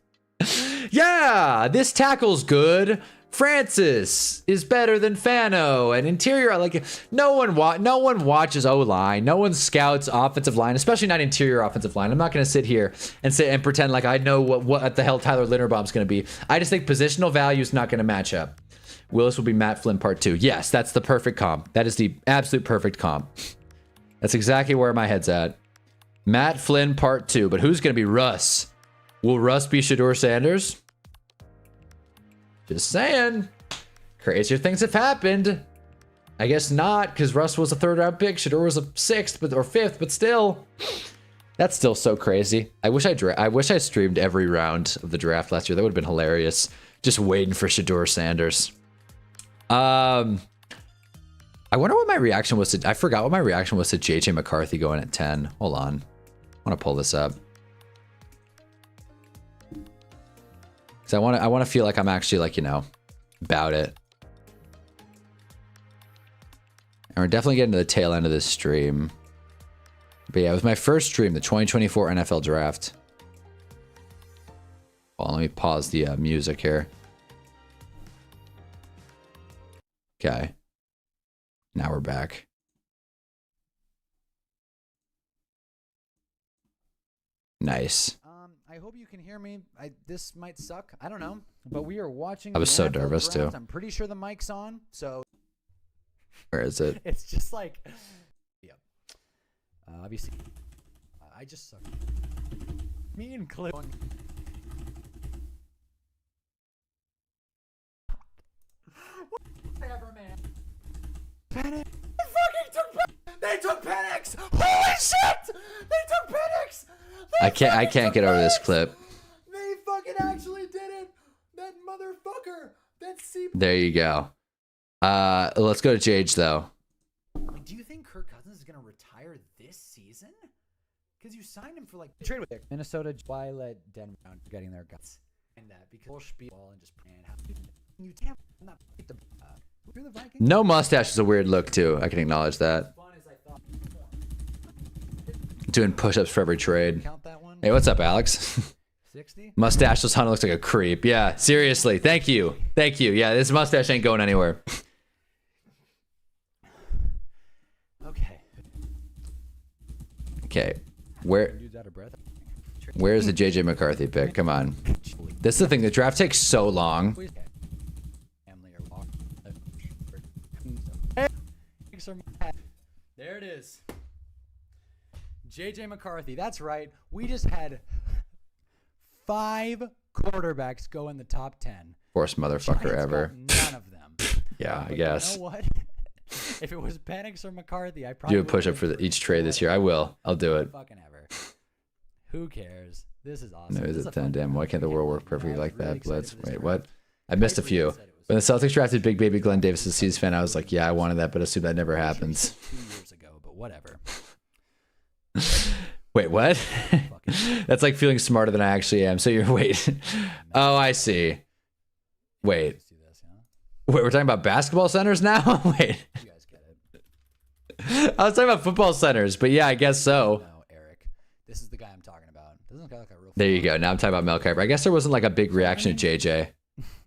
Yeah, this tackle's good. Francis is better than Fano, and interior, like no one watches O-line, no one scouts offensive line, especially not interior offensive line. I'm not going to sit here and pretend like I know what the hell Tyler Linderbaum's going to be. I just think positional value is not going to match up. Willis will be Matt Flynn part 2. Yes, that's the perfect comp. That is the absolute perfect comp. That's exactly where my head's at. Matt Flynn part 2, but who's going to be Russ? Will Russ be Shedeur Sanders? Just saying. Crazier things have happened. I guess not, because Russ was a 3rd round pick. Shedeur was a 6th or 5th, but still. That's still so crazy. I wish I streamed every round of the draft last year. That would have been hilarious. Just waiting for Shedeur Sanders. I wonder what my reaction was to... I forgot what my reaction was to JJ McCarthy going at 10. Hold on. I want to pull this up. I want to feel like I'm actually like, you know, about it. And we're definitely getting to the tail end of this stream. But yeah, it was my first stream, the 2024 NFL Draft. Well, let me pause the music here. Okay. Now we're back. Nice. I hope you can hear me. This might suck. I don't know. But we are watching. I was so nervous too. I'm pretty sure the mic's on. So where is it? It's just like, yeah. Obviously, I just suck. Me and Cliff. Whatever, man. Penix. They took Penix. Holy shit! They took Penix. I can't get over this clip. They fucking actually did it. That motherfucker. That There you go. Let's go to Jage though. Do you think Kirk Cousins is gonna retire this season? Because you signed him for like trade with Minnesota. Why let Denver down for getting their guts and that because we'll speed ball and just plan how you can't not pick the Vikings. No mustache is a weird look too. I can acknowledge that. Doing push-ups for every trade. Count that one. Hey, what's up, Alex? 60. Mustacheless Hunter looks like a creep. Yeah, seriously. Thank you. Thank you. Yeah, this mustache ain't going anywhere. Okay. Okay. Where's the JJ McCarthy pick? Come on. This is the thing. The draft takes so long. There it is. JJ McCarthy. That's right. We just had 5 quarterbacks go in the top 10. Worst motherfucker Giants ever. got none of them. Yeah, I But guess. You know what? If it was Penix or McCarthy, I probably Do a push-up for each trade this year. I will. I'll do it. Fucking ever. Who cares? This is awesome. No, This is is it a fun 10? Damn, why can't the world work perfectly like really that? excited Blitz. for this Wait, draft. what? I missed a few. Piper said it was When the Celtics drafted Big Baby Glenn Davis as a Seas fan, I was like, yeah, I wanted that, but assume that never happens. 2 years ago, but whatever. Wait, what? That's like feeling smarter than I actually am. So you're, wait. Oh, I see. Wait. Let's do this, yeah? Wait, we're talking about basketball centers now? Wait. You guys get it. I was talking about football centers, but yeah, I guess so. No, Eric. This is the guy I'm talking about. Doesn't look like a real. There you go. Now I'm talking about Mel Kiper. I guess there wasn't like a big reaction to JJ.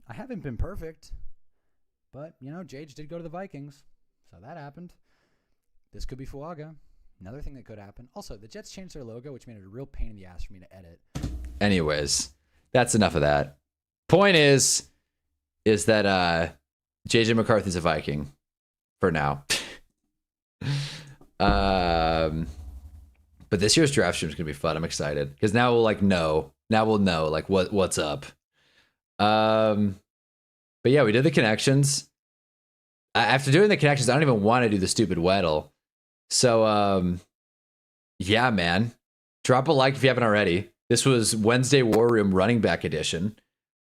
I haven't been perfect, but you know, Jage did go to the Vikings, so that happened. This could be Fuaga. Another thing that could happen. Also, the Jets changed their logo, which made it a real pain in the ass for me to edit. Anyways, that's enough of that. Point is that JJ McCarthy's a Viking for now. But this year's draft stream is gonna be fun. I'm excited because now we'll know like what's up. But yeah, we did the connections. After doing the connections, I don't even want to do the stupid Weddle. So yeah, man, drop a like if you haven't already. This was Wednesday War Room running back edition.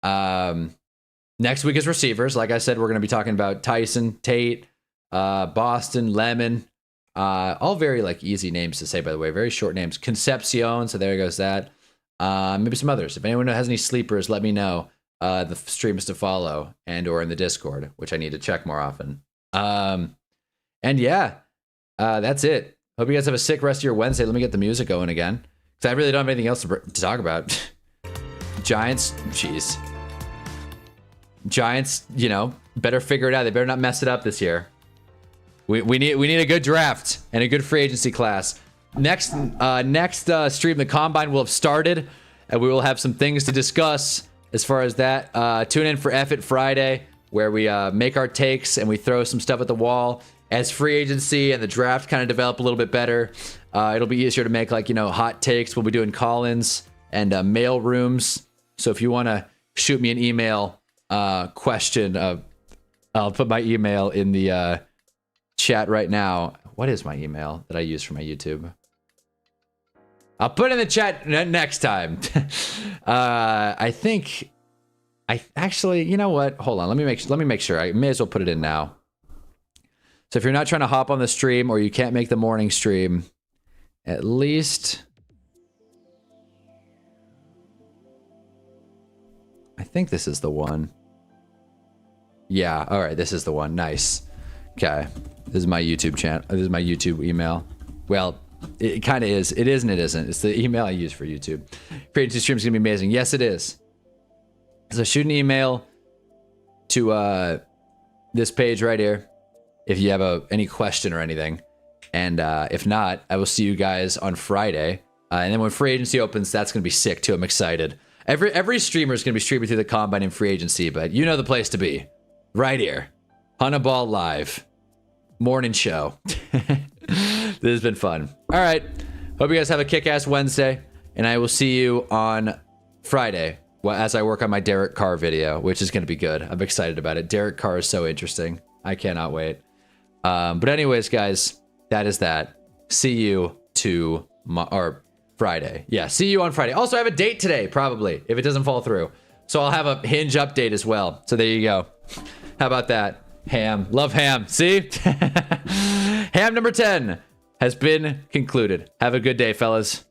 Next week is receivers. Like I said, we're gonna be talking about Tyson, Tate, Boston, Lemon. All very like easy names to say, by the way, very short names. Concepcion, so there goes that. Maybe some others. If anyone has any sleepers, let me know. The streams to follow and or in the Discord, which I need to check more often. And yeah, that's it. Hope you guys have a sick rest of your Wednesday. Let me get the music going again, because I really don't have anything else to talk about. Giants, jeez. Giants, you know, better figure it out. They better not mess it up this year. We need a good draft and a good free agency class. Next stream, the combine will have started, and we will have some things to discuss as far as that. Tune in for F It Friday, where we make our takes and we throw some stuff at the wall. As free agency and the draft kind of develop a little bit better, it'll be easier to make, like, you know, hot takes. We'll be doing call-ins and mail rooms. So if you want to shoot me an email question, I'll put my email in the chat right now. What is my email that I use for my YouTube? I'll put it in the chat next time. I think I actually, you know what? Hold on. Let me make sure. I may as well put it in now. So if you're not trying to hop on the stream or you can't make the morning stream, at least I think this is the one. Yeah. All right. This is the one. Nice. Okay. This is my YouTube channel. This is my YouTube email. Well, it kind of is. It is and it isn't. It's the email I use for YouTube. Creating 2 streams is going to be amazing. Yes, it is. So shoot an email to this page right here if you have any question or anything. And if not, I will see you guys on Friday. And then when free agency opens, that's going to be sick too. I'm excited. Every streamer is going to be streaming through the combine and free agency, but you know the place to be. Right here. Hunnaball Live. Morning show. This has been fun. All right. Hope you guys have a kick-ass Wednesday, and I will see you on Friday as I work on my Derek Carr video, which is going to be good. I'm excited about it. Derek Carr is so interesting. I cannot wait. But anyways, guys, that is that. See you Friday. Yeah, see you on Friday. Also, I have a date today, probably, if it doesn't fall through. So I'll have a Hinge update as well. So there you go. How about that? Ham. Love ham. See? Ham number 10 has been concluded. Have a good day, fellas.